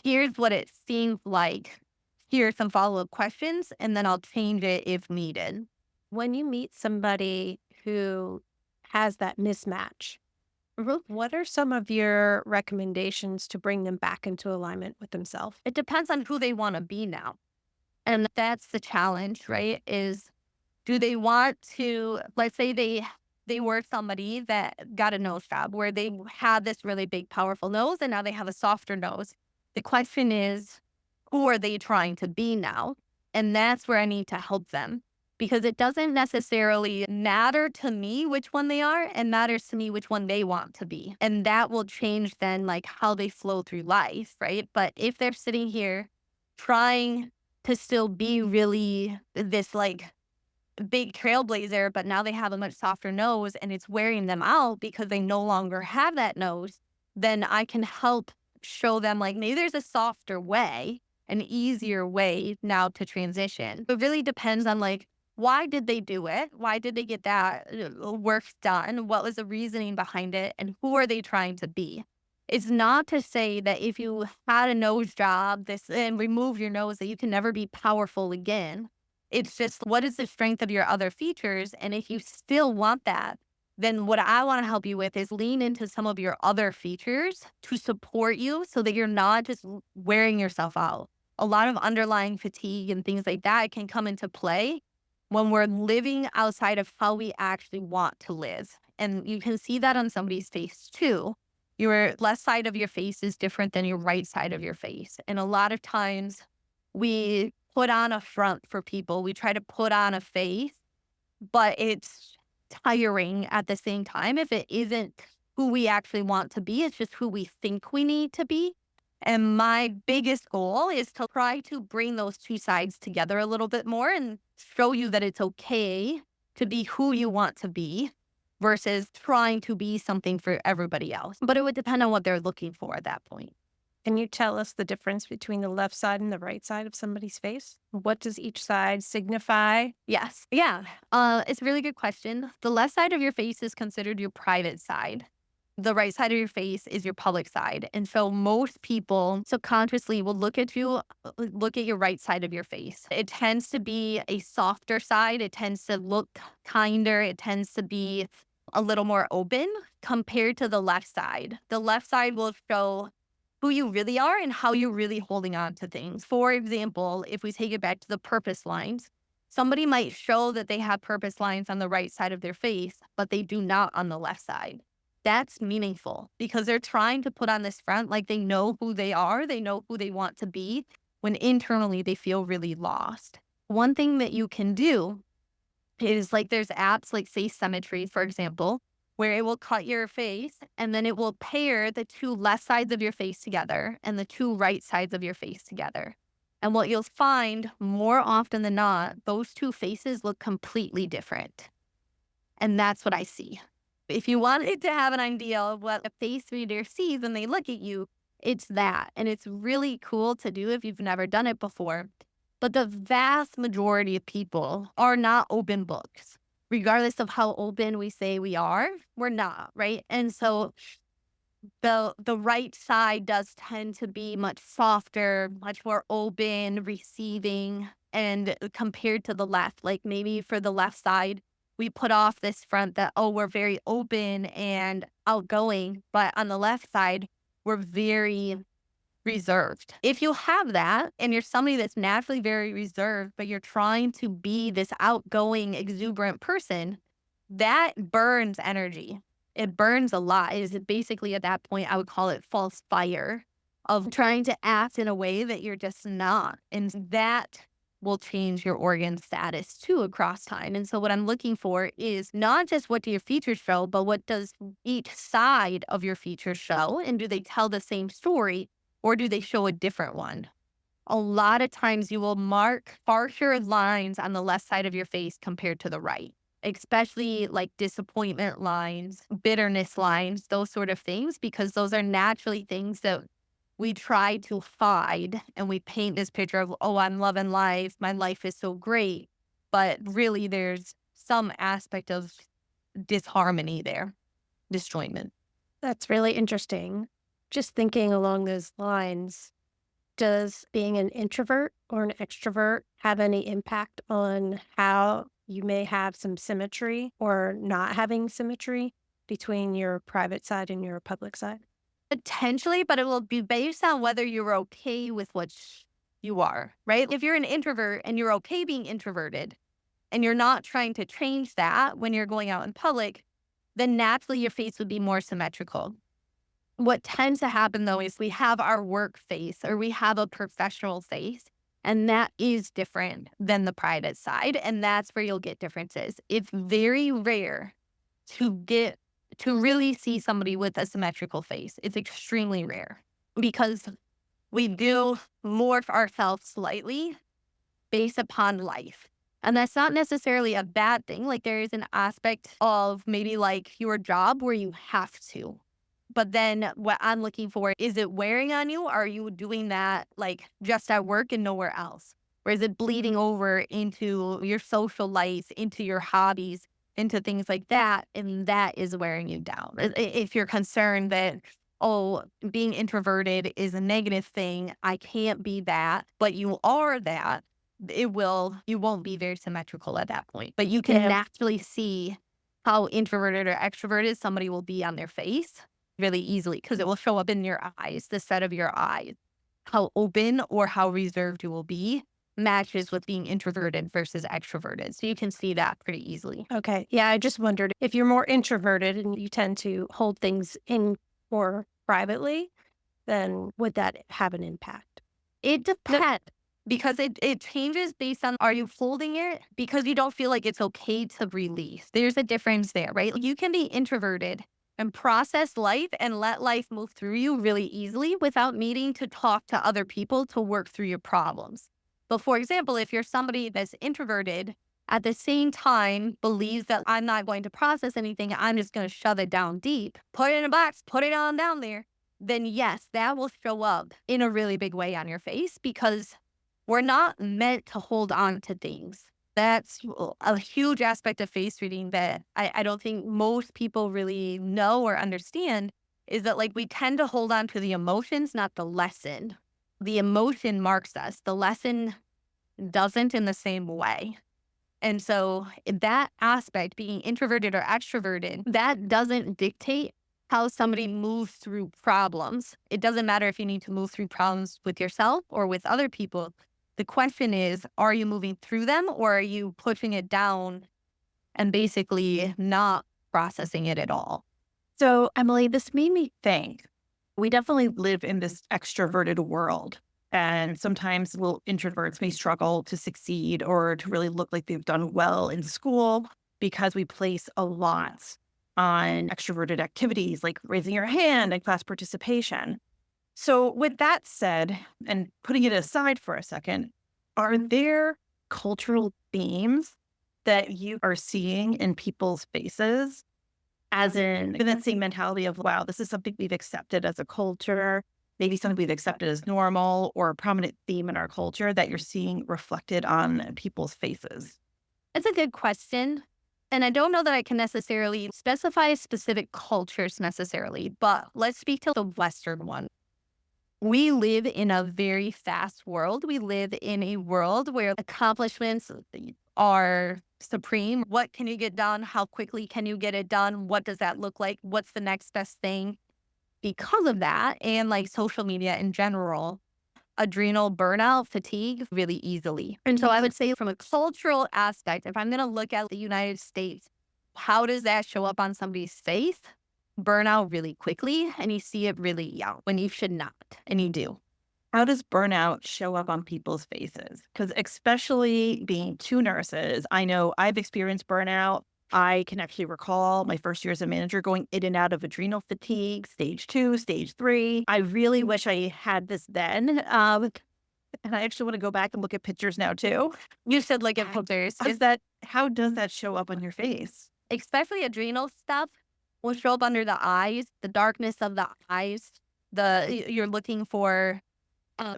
Here's what it seems like. Here's some follow-up questions, and then I'll change it if needed. When you meet somebody who has that mismatch, what are some of your recommendations to bring them back into alignment with themselves? It depends on who they want to be now. And that's the challenge, right? Is do they want to, let's say they were somebody that got a nose job where they had this really big, powerful nose, and now they have a softer nose. The question is, who are they trying to be now? And that's where I need to help them, because it doesn't necessarily matter to me which one they are. It matters to me which one they want to be. And that will change then like how they flow through life, right? But if they're sitting here trying to still be really this like big trailblazer, but now they have a much softer nose and it's wearing them out because they no longer have that nose, then I can help show them like maybe there's a softer way, an easier way now to transition. It really depends on like, why did they do it? Why did they get that work done? What was the reasoning behind it? And who are they trying to be? It's not to say that if you had a nose job and remove your nose that you can never be powerful again. It's just, what is the strength of your other features? And if you still want that, then what I want to help you with is lean into some of your other features to support you so that you're not just wearing yourself out. A lot of underlying fatigue and things like that can come into play when we're living outside of how we actually want to live. And you can see that on somebody's face too. Your left side of your face is different than your right side of your face. And a lot of times we put on a front for people. We try to put on a face, but it's tiring at the same time if it isn't who we actually want to be. It's just who we think we need to be. And my biggest goal is to try to bring those two sides together a little bit more and show you that it's okay to be who you want to be versus trying to be something for everybody else. But it would depend on what they're looking for at that point. Can you tell us the difference between the left side and the right side of somebody's face? What does each side signify? Yes. Yeah. It's a really good question. The left side of your face is considered your private side. The right side of your face is your public side. And so most people subconsciously will look at your right side of your face. It tends to be a softer side. It tends to look kinder. It tends to be a little more open compared to the left side. The left side will show who you really are and how you're really holding on to things. For example, if we take it back to the purpose lines, somebody might show that they have purpose lines on the right side of their face, but they do not on the left side. That's meaningful because they're trying to put on this front like they know who they are, they know who they want to be, when internally they feel really lost. One thing that you can do is like there's apps like Say Symmetry, for example, where it will cut your face and then it will pair the two left sides of your face together and the two right sides of your face together. And what you'll find more often than not, those two faces look completely different. And that's what I see. If you wanted to have an idea of what a face reader sees when they look at you, it's that. And it's really cool to do if you've never done it before. But the vast majority of people are not open books. Regardless of how open we say we are, we're not, right? And so the right side does tend to be much softer, much more open, receiving, and compared to the left, like maybe for the left side, we put off this front that, oh, we're very open and outgoing, but on the left side, we're very reserved. If you have that and you're somebody that's naturally very reserved, but you're trying to be this outgoing, exuberant person, that burns energy. It burns a lot. It is basically at that point, I would call it false fire of trying to act in a way that you're just not. And that will change your organ status too across time. And so what I'm looking for is not just what do your features show, but what does each side of your features show? And do they tell the same story or do they show a different one? A lot of times you will mark harsher lines on the left side of your face compared to the right, especially like disappointment lines, bitterness lines, those sort of things, because those are naturally things that we try to hide and we paint this picture of, oh, I'm loving life. My life is so great. But really there's some aspect of disharmony there, disjointment. That's really interesting. Just thinking along those lines, does being an introvert or an extrovert have any impact on how you may have some symmetry or not having symmetry between your private side and your public side? Potentially, but it will be based on whether you're okay with what you are, right? If you're an introvert and you're okay being introverted and you're not trying to change that when you're going out in public, then naturally your face would be more symmetrical. What tends to happen though is we have our work face or we have a professional face, and that is different than the private side. And that's where you'll get differences. It's very rare to really see somebody with a symmetrical face. It's extremely rare because we do morph ourselves slightly based upon life. And that's not necessarily a bad thing. Like there is an aspect of maybe like your job where you have to. But then what I'm looking for, is it wearing on you? Or are you doing that like just at work and nowhere else? Or is it bleeding over into your social life, into your hobbies, into things like that? And that is wearing you down. If you're concerned that, oh, being introverted is a negative thing, I can't be that, but you are that, you won't be very symmetrical at that point. But you can naturally see how introverted or extroverted somebody will be on their face really easily because it will show up in your eyes, the set of your eyes. How open or how reserved you will be matches with being introverted versus extroverted. So you can see that pretty easily. Okay. Yeah, I just wondered if you're more introverted and you tend to hold things in more privately, then would that have an impact? It depends because it changes based on, are you holding it because you don't feel like it's okay to release? There's a difference there, right? You can be introverted and process life and let life move through you really easily without needing to talk to other people to work through your problems. But for example, if you're somebody that's introverted, at the same time believes that I'm not going to process anything, I'm just going to shove it down deep, put it in a box, put it on down there, then yes, that will show up in a really big way on your face because we're not meant to hold on to things. That's a huge aspect of face reading that I don't think most people really know or understand is that like we tend to hold on to the emotions, not the lesson. The emotion marks us. The lesson doesn't in the same way. And so that aspect, being introverted or extroverted, that doesn't dictate how somebody moves through problems. It doesn't matter if you need to move through problems with yourself or with other people. The question is, are you moving through them or are you pushing it down and basically not processing it at all? So, Emily, this made me think we definitely live in this extroverted world. And sometimes little introverts may struggle to succeed or to really look like they've done well in school because we place a lot on extroverted activities like raising your hand and class participation. So, with that said, and putting it aside for a second, are there cultural themes that you are seeing in people's faces? As in that same mentality of, wow, this is something we've accepted as a culture, maybe something we've accepted as normal or a prominent theme in our culture that you're seeing reflected on people's faces? It's a good question. And I don't know that I can necessarily specify specific cultures necessarily, but let's speak to the Western one. We live in a very fast world. We live in a world where accomplishments are supreme. What can you get done? How quickly can you get it done? What does that look like? What's the next best thing? Because of that, and like social media in general, adrenal burnout, fatigue really easily. And so I would say, from a cultural aspect, if I'm going to look at the United States, how does that show up on somebody's face? Burnout really quickly, and you see it really young when you should not, and you do. How does burnout show up on people's faces? Because especially being two nurses, I know I've experienced burnout. I can actually recall my first year as a manager going in and out of adrenal fatigue, stage 2, stage 3. I really wish I had this then. And I actually want to go back and look at pictures now too. You said like in pictures, How does that show up on your face? especially adrenal stuff will show up under the eyes, the darkness of the eyes. You're looking for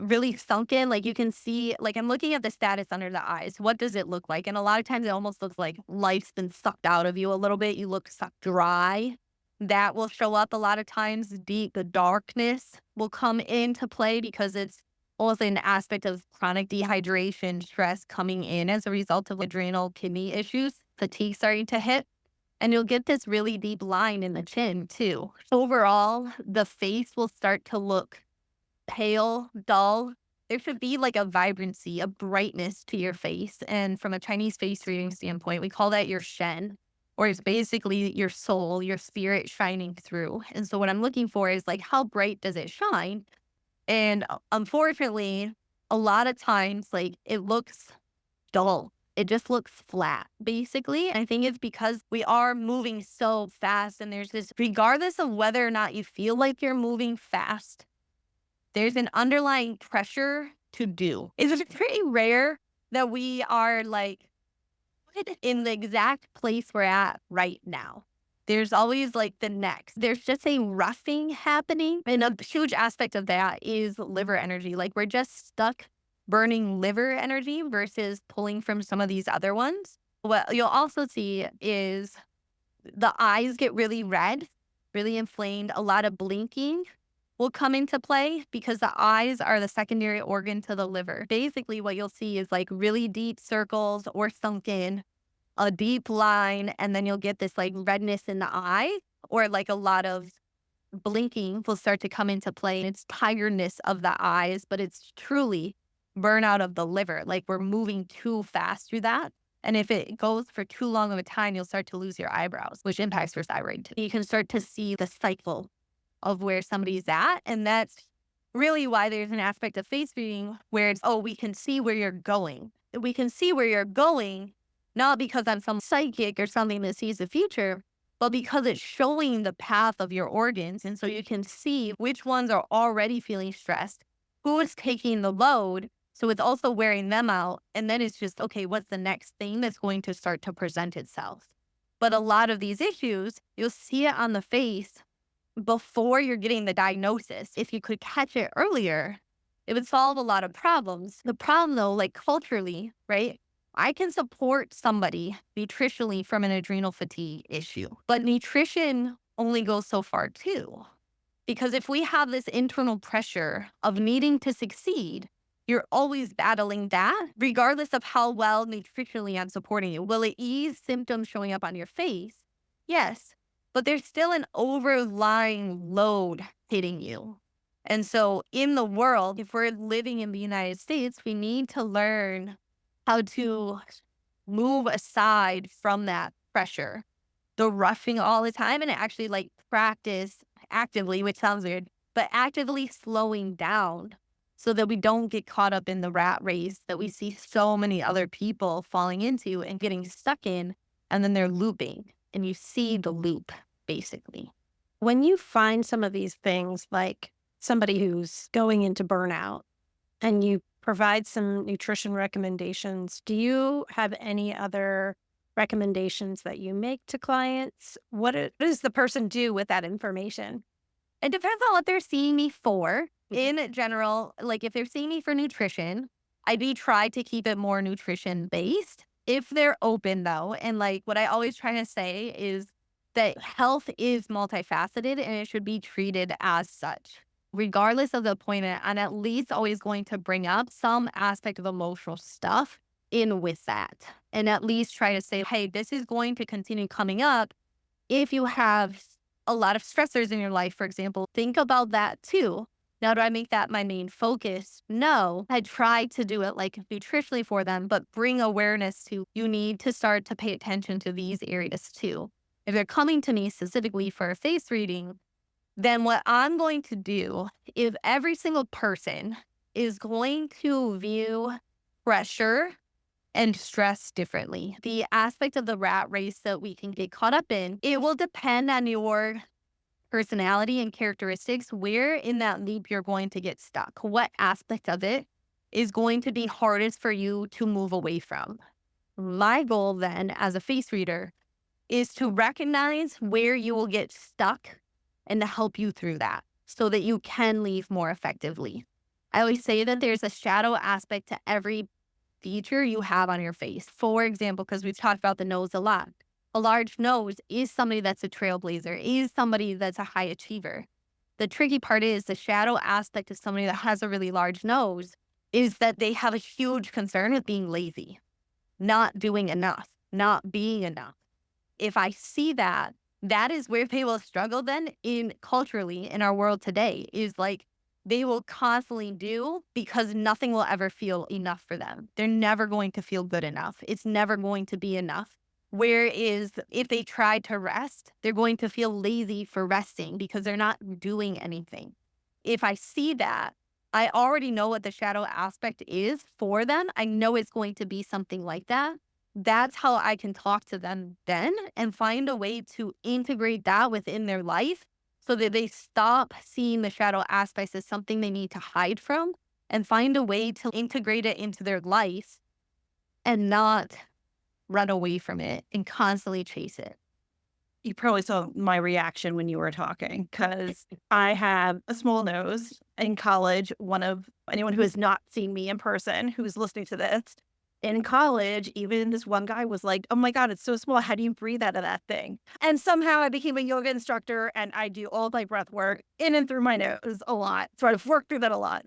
really sunken. Like you can see, like I'm looking at the status under the eyes. What does it look like? And a lot of times it almost looks like life's been sucked out of you a little bit. You look sucked dry. That will show up a lot of times. Deep darkness will come into play because it's also an aspect of chronic dehydration, stress coming in as a result of adrenal kidney issues, fatigue starting to hit. And you'll get this really deep line in the chin too. Overall, the face will start to look pale, dull. There should be like a vibrancy, a brightness to your face. And from a Chinese face reading standpoint, we call that your shen, or it's basically your soul, your spirit shining through. And so what I'm looking for is like, how bright does it shine? And unfortunately, a lot of times, like it looks dull. It just looks flat, basically. I think it's because we are moving so fast, and there's this, regardless of whether or not you feel like you're moving fast, there's an underlying pressure to do. It's pretty rare that we are like put in the exact place we're at right now. There's always like the next. There's just a roughing happening. And a huge aspect of that is liver energy. Like we're just stuck burning liver energy versus pulling from some of these other ones. What you'll also see is the eyes get really red, really inflamed. A lot of blinking will come into play because the eyes are the secondary organ to the liver. Basically, what you'll see is like really deep circles or sunken, a deep line, and then you'll get this like redness in the eye, or like a lot of blinking will start to come into play. And it's tiredness of the eyes, but it's truly burnout of the liver. Like we're moving too fast through that. And if it goes for too long of a time, you'll start to lose your eyebrows, which impacts your thyroid too. You can start to see the cycle of where somebody's at. And that's really why there's an aspect of face reading where it's, oh, we can see where you're going. We can see where you're going, not because I'm some psychic or something that sees the future, but because it's showing the path of your organs. And so you can see which ones are already feeling stressed, who is taking the load. So it's also wearing them out. And then it's just, okay, what's the next thing that's going to start to present itself? But a lot of these issues, you'll see it on the face before you're getting the diagnosis. If you could catch it earlier, it would solve a lot of problems. The problem though, like culturally, right? I can support somebody nutritionally from an adrenal fatigue issue, but nutrition only goes so far too. Because if we have this internal pressure of needing to succeed, you're always battling that, regardless of how well nutritionally I'm supporting you. Will it ease symptoms showing up on your face? Yes, but there's still an overlying load hitting you. And so in the world, if we're living in the United States, we need to learn how to move aside from that pressure, the roughing all the time, and actually like practice actively, which sounds weird, but actively slowing down so that we don't get caught up in the rat race that we see so many other people falling into and getting stuck in, and then they're looping, and you see the loop basically. When you find some of these things, like somebody who's going into burnout and you provide some nutrition recommendations, do you have any other recommendations that you make to clients? Does the person do with that information? It depends on what they're seeing me for. In general, like if they're seeing me for nutrition, I do try to keep it more nutrition based. If they're open though, and like what I always try to say is that health is multifaceted and it should be treated as such. Regardless of the appointment, I'm at least always going to bring up some aspect of emotional stuff in with that. And at least try to say, hey, this is going to continue coming up if you have a lot of stressors in your life, for example. Think about that too. Now, do I make that my main focus? No. I try to do it like nutritionally for them, but bring awareness to you need to start to pay attention to these areas too. If they're coming to me specifically for a face reading, then what I'm going to do is every single person is going to view pressure and stress differently. The aspect of the rat race that we can get caught up in, it will depend on your personality and characteristics, where in that loop you're going to get stuck. What aspect of it is going to be hardest for you to move away from? My goal then as a face reader is to recognize where you will get stuck and to help you through that so that you can leave more effectively. I always say that there's a shadow aspect to every feature you have on your face. For example, because we've talked about the nose a lot. A large nose is somebody that's a trailblazer, is somebody that's a high achiever. The tricky part is the shadow aspect of somebody that has a really large nose is that they have a huge concern with being lazy, not doing enough, not being enough. If I see that, that is where they will struggle then culturally in our world today, is like they will constantly do because nothing will ever feel enough for them. They're never going to feel good enough. It's never going to be enough. Whereas if they try to rest, they're going to feel lazy for resting because they're not doing anything. If I see that, I already know what the shadow aspect is for them. I know it's going to be something like that. That's how I can talk to them then and find a way to integrate that within their life so that they stop seeing the shadow aspects as something they need to hide from and find a way to integrate it into their life and not run away from it and constantly chase it. You probably saw my reaction when you were talking because I have a small nose. In college, anyone who has not seen me in person who's listening to this, in college, even this one guy was like, oh my God, it's so small. How do you breathe out of that thing? And somehow I became a yoga instructor and I do all my breath work in and through my nose a lot. So I've worked through that a lot.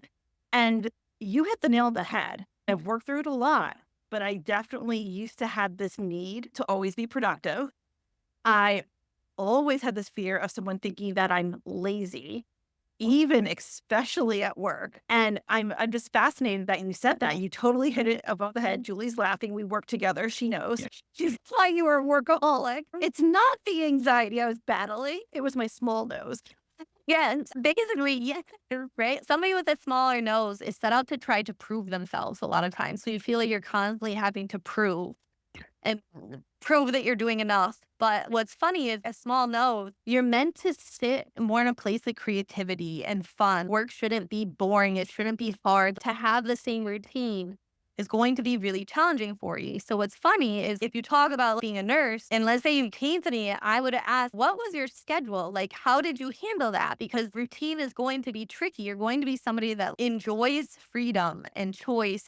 And you hit the nail on the head. I've worked through it a lot, but I definitely used to have this need to always be productive. I always had this fear of someone thinking that I'm lazy, even especially at work. And I'm just fascinated that you said that. You totally hit it above the head. Julie's laughing. We work together. She knows. Yeah. She's like, you were a workaholic. It's not the anxiety I was battling. It was my small nose. Yeah, and basically, yeah, right? Somebody with a smaller nose is set out to try to prove themselves a lot of times. So you feel like you're constantly having to prove that you're doing enough. But what's funny is a small nose, you're meant to sit more in a place of creativity and fun. Work shouldn't be boring. It shouldn't be hard. To have the same routine is going to be really challenging for you. So what's funny is if you talk about being a nurse, and let's say you came to me, I would ask, what was your schedule? Like, how did you handle that? Because routine is going to be tricky. You're going to be somebody that enjoys freedom and choice,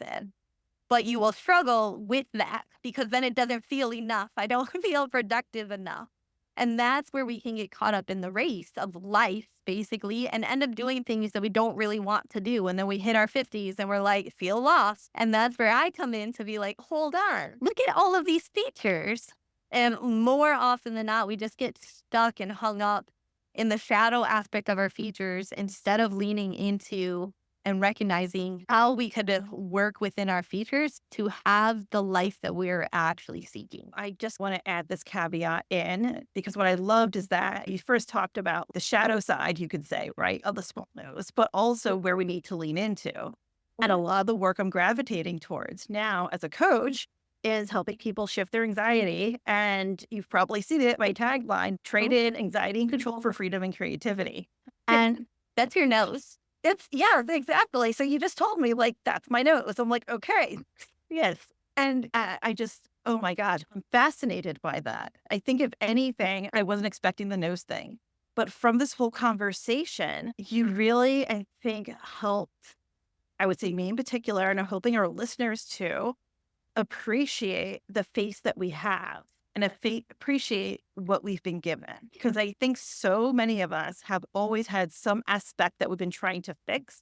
but you will struggle with that because then it doesn't feel enough. I don't feel productive enough. And that's where we can get caught up in the race of life, basically, and end up doing things that we don't really want to do. And then we hit our 50s and we're like, feel lost. And that's where I come in to be like, hold on, look at all of these features. And more often than not, we just get stuck and hung up in the shadow aspect of our features instead of leaning into and recognizing how we could work within our features to have the life that we're actually seeking. I just want to add this caveat in because what I loved is that you first talked about the shadow side, you could say, right, of the small nose, but also where we need to lean into. And a lot of the work I'm gravitating towards now as a coach is helping people shift their anxiety. And you've probably seen it, my tagline, trade in anxiety and control for freedom and creativity. And that's your nose. Yeah, exactly. So you just told me, like, that's my nose. I'm like, okay, yes. And I just, oh my God, I'm fascinated by that. I think if anything, I wasn't expecting the nose thing. But from this whole conversation, you really, I think, helped, I would say me in particular, and I'm hoping our listeners too, appreciate the face that we have and appreciate what we've been given. Because I think so many of us have always had some aspect that we've been trying to fix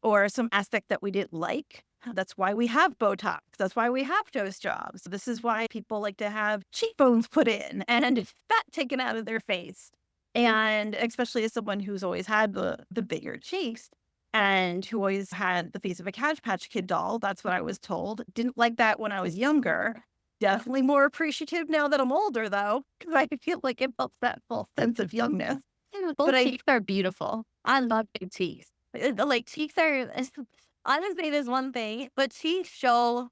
or some aspect that we didn't like. That's why we have Botox. That's why we have nose jobs. This is why people like to have cheekbones put in and fat taken out of their face. And especially as someone who's always had the bigger cheeks and who always had the face of a Cabbage Patch Kid doll, that's what I was told. Didn't like that when I was younger. Definitely more appreciative now that I'm older, though, because I feel like it builds that full sense of youngness. Both cheeks are beautiful. I love big cheeks. Like cheeks are, honestly, there's one thing, but cheeks show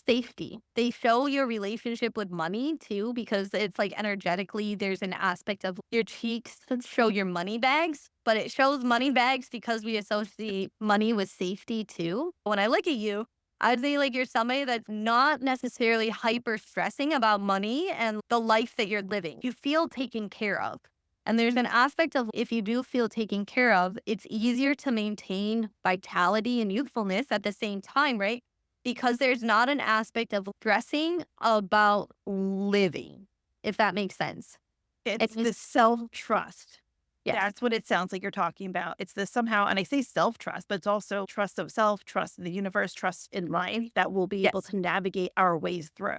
safety. They show your relationship with money too, because it's like energetically, there's an aspect of your cheeks that show your money bags, but it shows money bags because we associate money with safety too. When I look at you, I'd say like you're somebody that's not necessarily hyper stressing about money and the life that you're living. You feel taken care of. And there's an aspect of if you do feel taken care of, it's easier to maintain vitality and youthfulness at the same time, right? Because there's not an aspect of stressing about living, if that makes sense. It's the self-trust. Yes. That's what it sounds like you're talking about. It's this somehow, and I say self-trust, but it's also trust of self, trust in the universe, trust in life that we'll be able to navigate our ways through.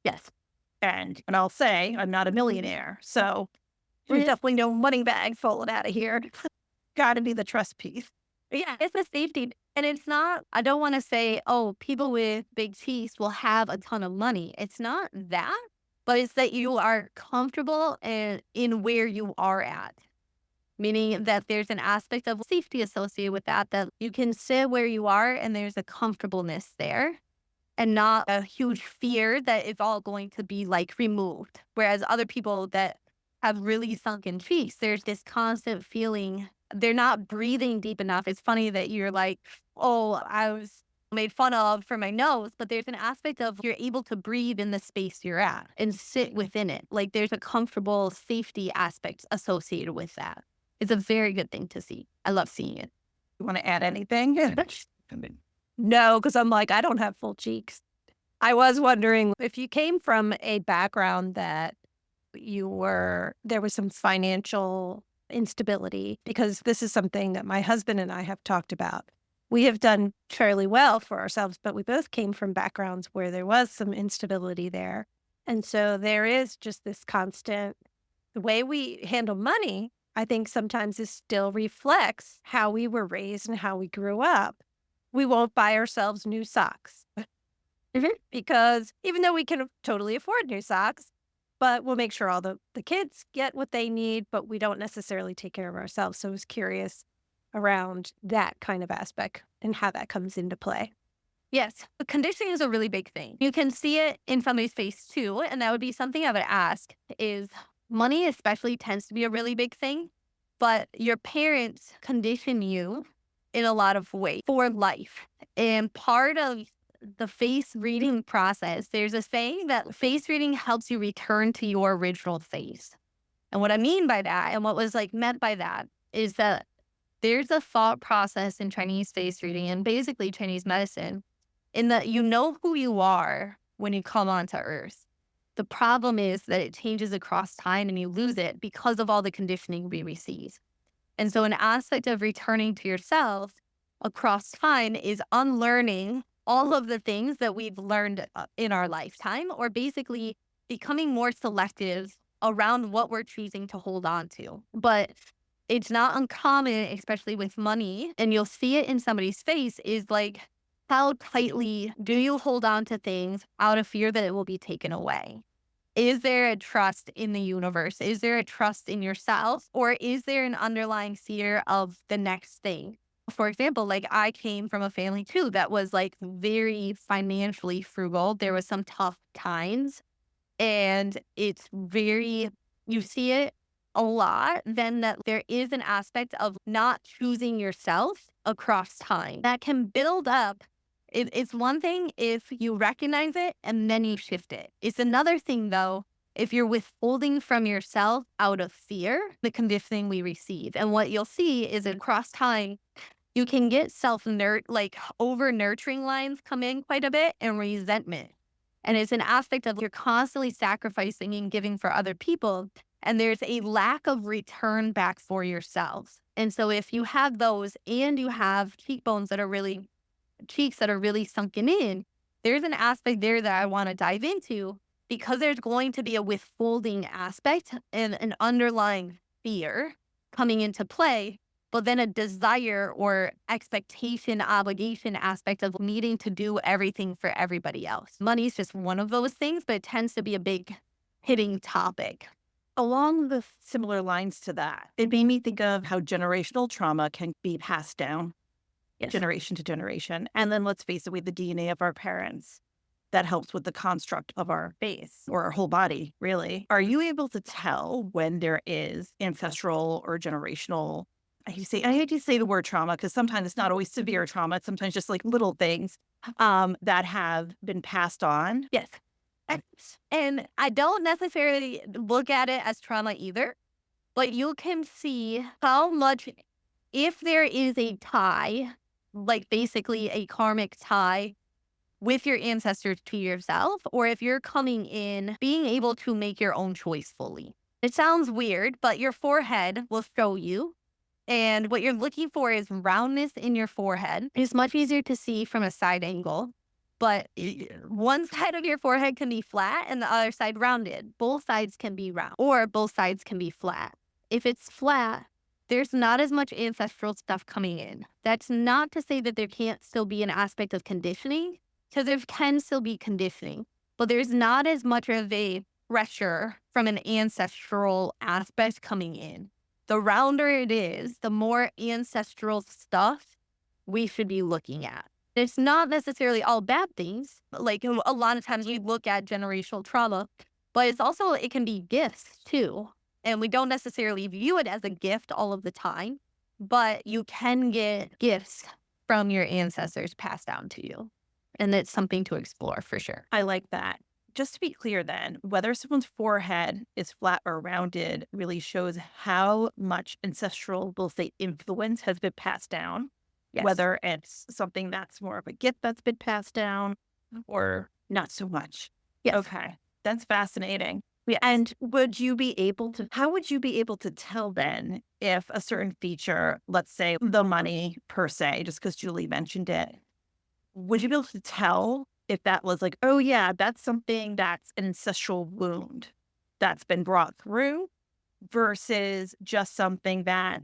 Yes. And I'll say I'm not a millionaire, so there's definitely no money bag falling out of here. Got to be the trust piece. Yeah, it's the safety. And it's not, I don't want to say, oh, people with big teeth will have a ton of money. It's not that, but it's that you are comfortable in where you are at. Meaning that there's an aspect of safety associated with that you can sit where you are and there's a comfortableness there and not a huge fear that it's all going to be like removed. Whereas other people that have really sunken cheeks, there's this constant feeling they're not breathing deep enough. It's funny that you're like, oh, I was made fun of for my nose, but there's an aspect of you're able to breathe in the space you're at and sit within it. Like there's a comfortable safety aspect associated with that. It's a very good thing to see. I love seeing it. You want to add anything? No, because I'm like, I don't have full cheeks. I was wondering if you came from a background that there was some financial instability, because this is something that my husband and I have talked about. We have done fairly well for ourselves, but we both came from backgrounds where there was some instability there. And so there is just this constant, the way we handle money, I think sometimes it still reflects how we were raised and how we grew up. We won't buy ourselves new socks because even though we can totally afford new socks, but we'll make sure all the kids get what they need, but we don't necessarily take care of ourselves. So I was curious around that kind of aspect and how that comes into play. Yes, conditioning is a really big thing. You can see it in somebody's face too, and that would be something I would ask is money especially tends to be a really big thing, but your parents condition you in a lot of ways for life. And part of the face reading process, there's a saying that face reading helps you return to your original face. And what I mean by that, and what was like meant by that, is that there's a thought process in Chinese face reading and basically Chinese medicine in that you know who you are when you come onto earth. The problem is that it changes across time and you lose it because of all the conditioning we receive. And so an aspect of returning to yourself across time is unlearning all of the things that we've learned in our lifetime, or basically becoming more selective around what we're choosing to hold on to. But it's not uncommon, especially with money, and you'll see it in somebody's face, is like, how tightly do you hold on to things out of fear that it will be taken away? Is there a trust in the universe? Is there a trust in yourself? Or is there an underlying fear of the next thing? For example, like I came from a family too that was like very financially frugal. There was some tough times, and it's very, you see it a lot, then that there is an aspect of not choosing yourself across time that can build up. It's one thing if you recognize it and then you shift it. It's another thing, though, if you're withholding from yourself out of fear, the conditioning we receive. And what you'll see is across time, you can get like over nurturing lines come in quite a bit, and resentment. And it's an aspect of you're constantly sacrificing and giving for other people, and there's a lack of return back for yourself. And so if you have those and you have cheeks that are really sunken in, there's an aspect there that I want to dive into, because there's going to be a withholding aspect and an underlying fear coming into play, but then a desire or expectation, obligation aspect of needing to do everything for everybody else. Money is just one of those things, but it tends to be a big hitting topic. Along the similar lines to that, it made me think of how generational trauma can be passed down generation to generation. And then let's face it, we have the DNA of our parents that helps with the construct of our face or our whole body, really. Are you able to tell when there is ancestral or generational? I hate to say the word trauma, because sometimes it's not always severe trauma. It's sometimes just like little things that have been passed on. Yes. And I don't necessarily look at it as trauma either, but you can see how much, if there is a tie, like basically a karmic tie with your ancestors to yourself, or if you're coming in being able to make your own choice fully. It sounds weird, but your forehead will show you. And what you're looking for is roundness in your forehead. It's much easier to see from a side angle, but one side of your forehead can be flat and the other side rounded. Both sides can be round, or both sides can be flat. If it's flat, there's not as much ancestral stuff coming in. That's not to say that there can't still be an aspect of conditioning, because there can still be conditioning, but there's not as much of a pressure from an ancestral aspect coming in. The rounder it is, the more ancestral stuff we should be looking at. It's not necessarily all bad things. Like a lot of times we look at generational trauma, but it can be gifts too. And we don't necessarily view it as a gift all of the time, but you can get gifts from your ancestors passed down to you. And it's something to explore for sure. I like that. Just to be clear then, whether someone's forehead is flat or rounded really shows how much ancestral, we'll say, influence has been passed down. Yes. Whether it's something that's more of a gift that's been passed down or not so much. Yes. Okay. That's fascinating. Yes. And how would you be able to tell then if a certain feature, let's say the money per se, just because Julie mentioned it, would you be able to tell if that was like, oh yeah, that's something that's an ancestral wound that's been brought through versus just something that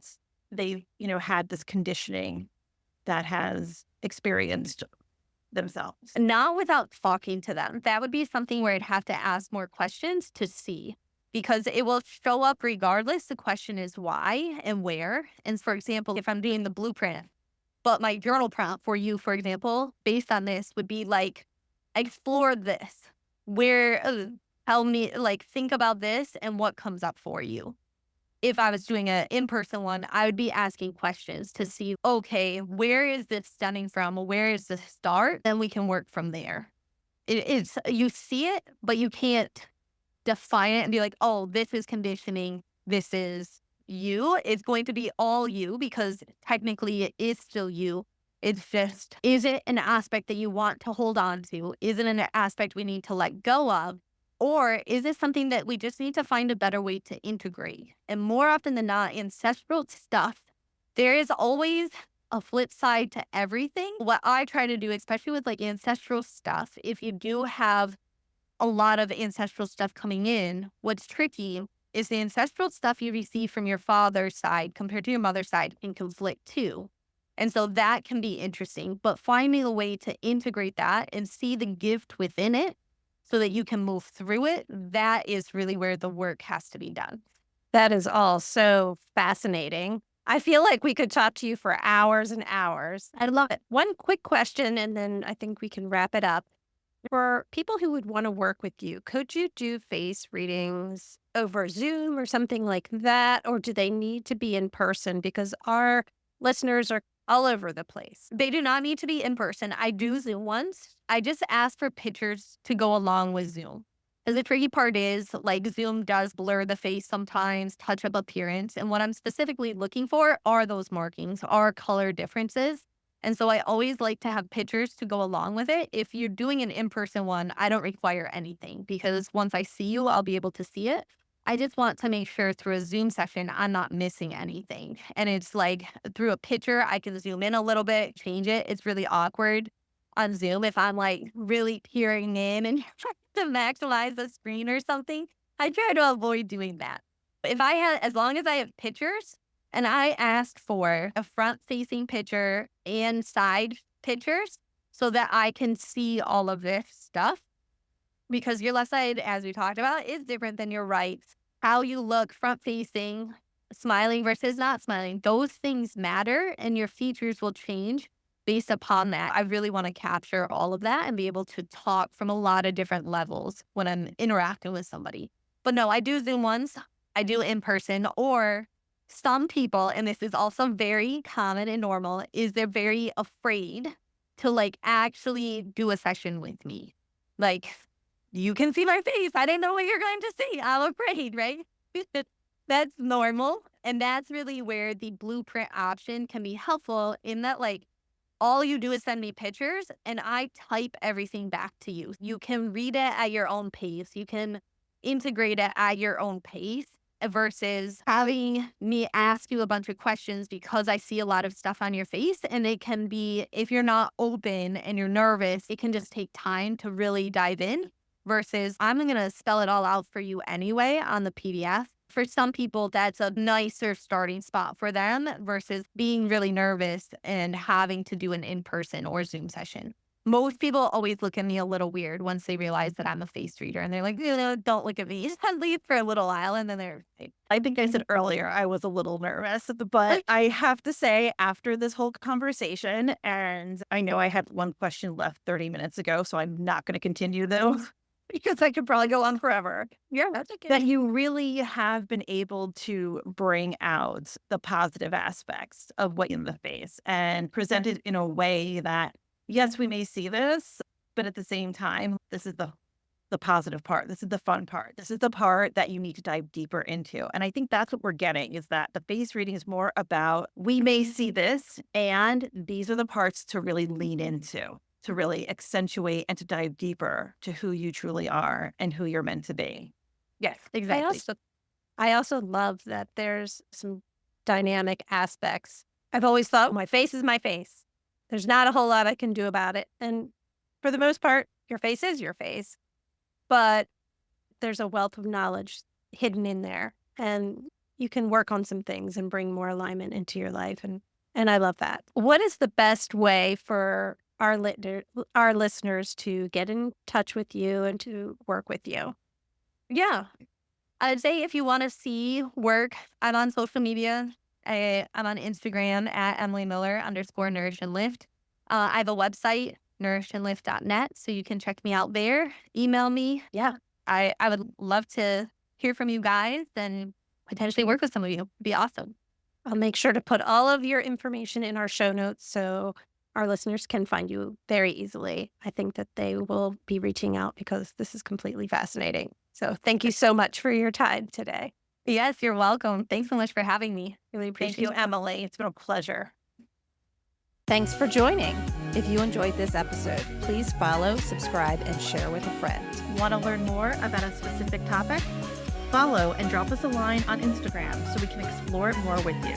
they, had this conditioning that has experienced themselves? Not without talking to them. That would be something where I'd have to ask more questions to see, because it will show up regardless. The question is why and where. And for example, if I'm doing the blueprint, but my journal prompt for you, for example, based on this would be like, explore this. Tell me, like, think about this and what comes up for you. If I was doing an in-person one, I would be asking questions to see, okay, where is this stemming from? Where is the start? Then we can work from there. You see it, but you can't define it and be like, oh, this is conditioning. This is you. It's going to be all you, because technically it is still you. It's just, is it an aspect that you want to hold on to? Is it an aspect we need to let go of? Or is it something that we just need to find a better way to integrate? And more often than not, ancestral stuff, there is always a flip side to everything. What I try to do, especially with like ancestral stuff, if you do have a lot of ancestral stuff coming in, what's tricky is the ancestral stuff you receive from your father's side compared to your mother's side in conflict too. And so that can be interesting, but finding a way to integrate that and see the gift within it so that you can move through it, that is really where the work has to be done. That is all so fascinating. I feel like we could talk to you for hours and hours. I love it. One quick question, and then I think we can wrap it up. For people who would want to work with you, could you do face readings over Zoom or something like that? Or do they need to be in person? Because our listeners are all over the place. They do not need to be in person. I do Zoom ones. I just ask for pictures to go along with Zoom. And the tricky part is, like, Zoom does blur the face sometimes, touch up appearance. And what I'm specifically looking for are those markings, are color differences. And so I always like to have pictures to go along with it. If you're doing an in-person one, I don't require anything because once I see you, I'll be able to see it. I just want to make sure through a Zoom session, I'm not missing anything. And it's like through a picture, I can zoom in a little bit, change it. It's really awkward on Zoom if I'm like really peering in and trying to maximize the screen or something. I try to avoid doing that. As long as I have pictures and I ask for a front facing picture and side pictures so that I can see all of this stuff, because your left side, as we talked about, is different than your right. How you look front facing, smiling versus not smiling, those things matter and your features will change based upon that. I really want to capture all of that and be able to talk from a lot of different levels when I'm interacting with somebody. But no, I do Zoom ones, I do in person, or some people, and this is also very common and normal, is they're very afraid to like actually do a session with me. Like, you can see my face. I didn't know what you're going to see. I'm afraid, right? That's normal. And that's really where the blueprint option can be helpful in that, like, all you do is send me pictures and I type everything back to you. You can read it at your own pace. You can integrate it at your own pace versus having me ask you a bunch of questions because I see a lot of stuff on your face. And it can be, if you're not open and you're nervous, it can just take time to really dive in versus I'm going to spell it all out for you anyway on the PDF. For some people, that's a nicer starting spot for them versus being really nervous and having to do an in-person or Zoom session. Most people always look at me a little weird once they realize that I'm a face reader. And they're like, don't look at me. Just leave for a little while. And then I think I said earlier I was a little nervous, but I have to say after this whole conversation, and I know I had one question left 30 minutes ago, so I'm not going to continue though. Because I could probably go on forever. Yeah, that's okay. That you really have been able to bring out the positive aspects of what in the face and present it in a way that, yes, we may see this, but at the same time, this is the positive part. This is the fun part. This is the part that you need to dive deeper into. And I think that's what we're getting is that the face reading is more about, we may see this, and these are the parts to really lean into, to really accentuate and to dive deeper to who you truly are and who you're meant to be. Yes, exactly. I also love that there's some dynamic aspects. I've always thought my face is my face. There's not a whole lot I can do about it. And for the most part, your face is your face. But there's a wealth of knowledge hidden in there. And you can work on some things and bring more alignment into your life. And I love that. What is the best way for our listeners to get in touch with you and to work with you? Yeah. I'd say if you want to see work, I'm on social media. I'm on Instagram at @EmilyMiller_NourishAndLift. I have a website, nourishandlift.net, so you can check me out there. Email me. Yeah. I would love to hear from you guys and potentially work with some of you. It'd be awesome. I'll make sure to put all of your information in our show notes so our listeners can find you very easily. I think that they will be reaching out because this is completely fascinating. So thank you so much for your time today. Yes, you're welcome. Thanks so much for having me. Really appreciate Thank you, Emily. It's been a pleasure. Thanks for joining. If you enjoyed this episode, please follow, subscribe, and share with a friend. Want to learn more about a specific topic? Follow and drop us a line on Instagram so we can explore it more with you.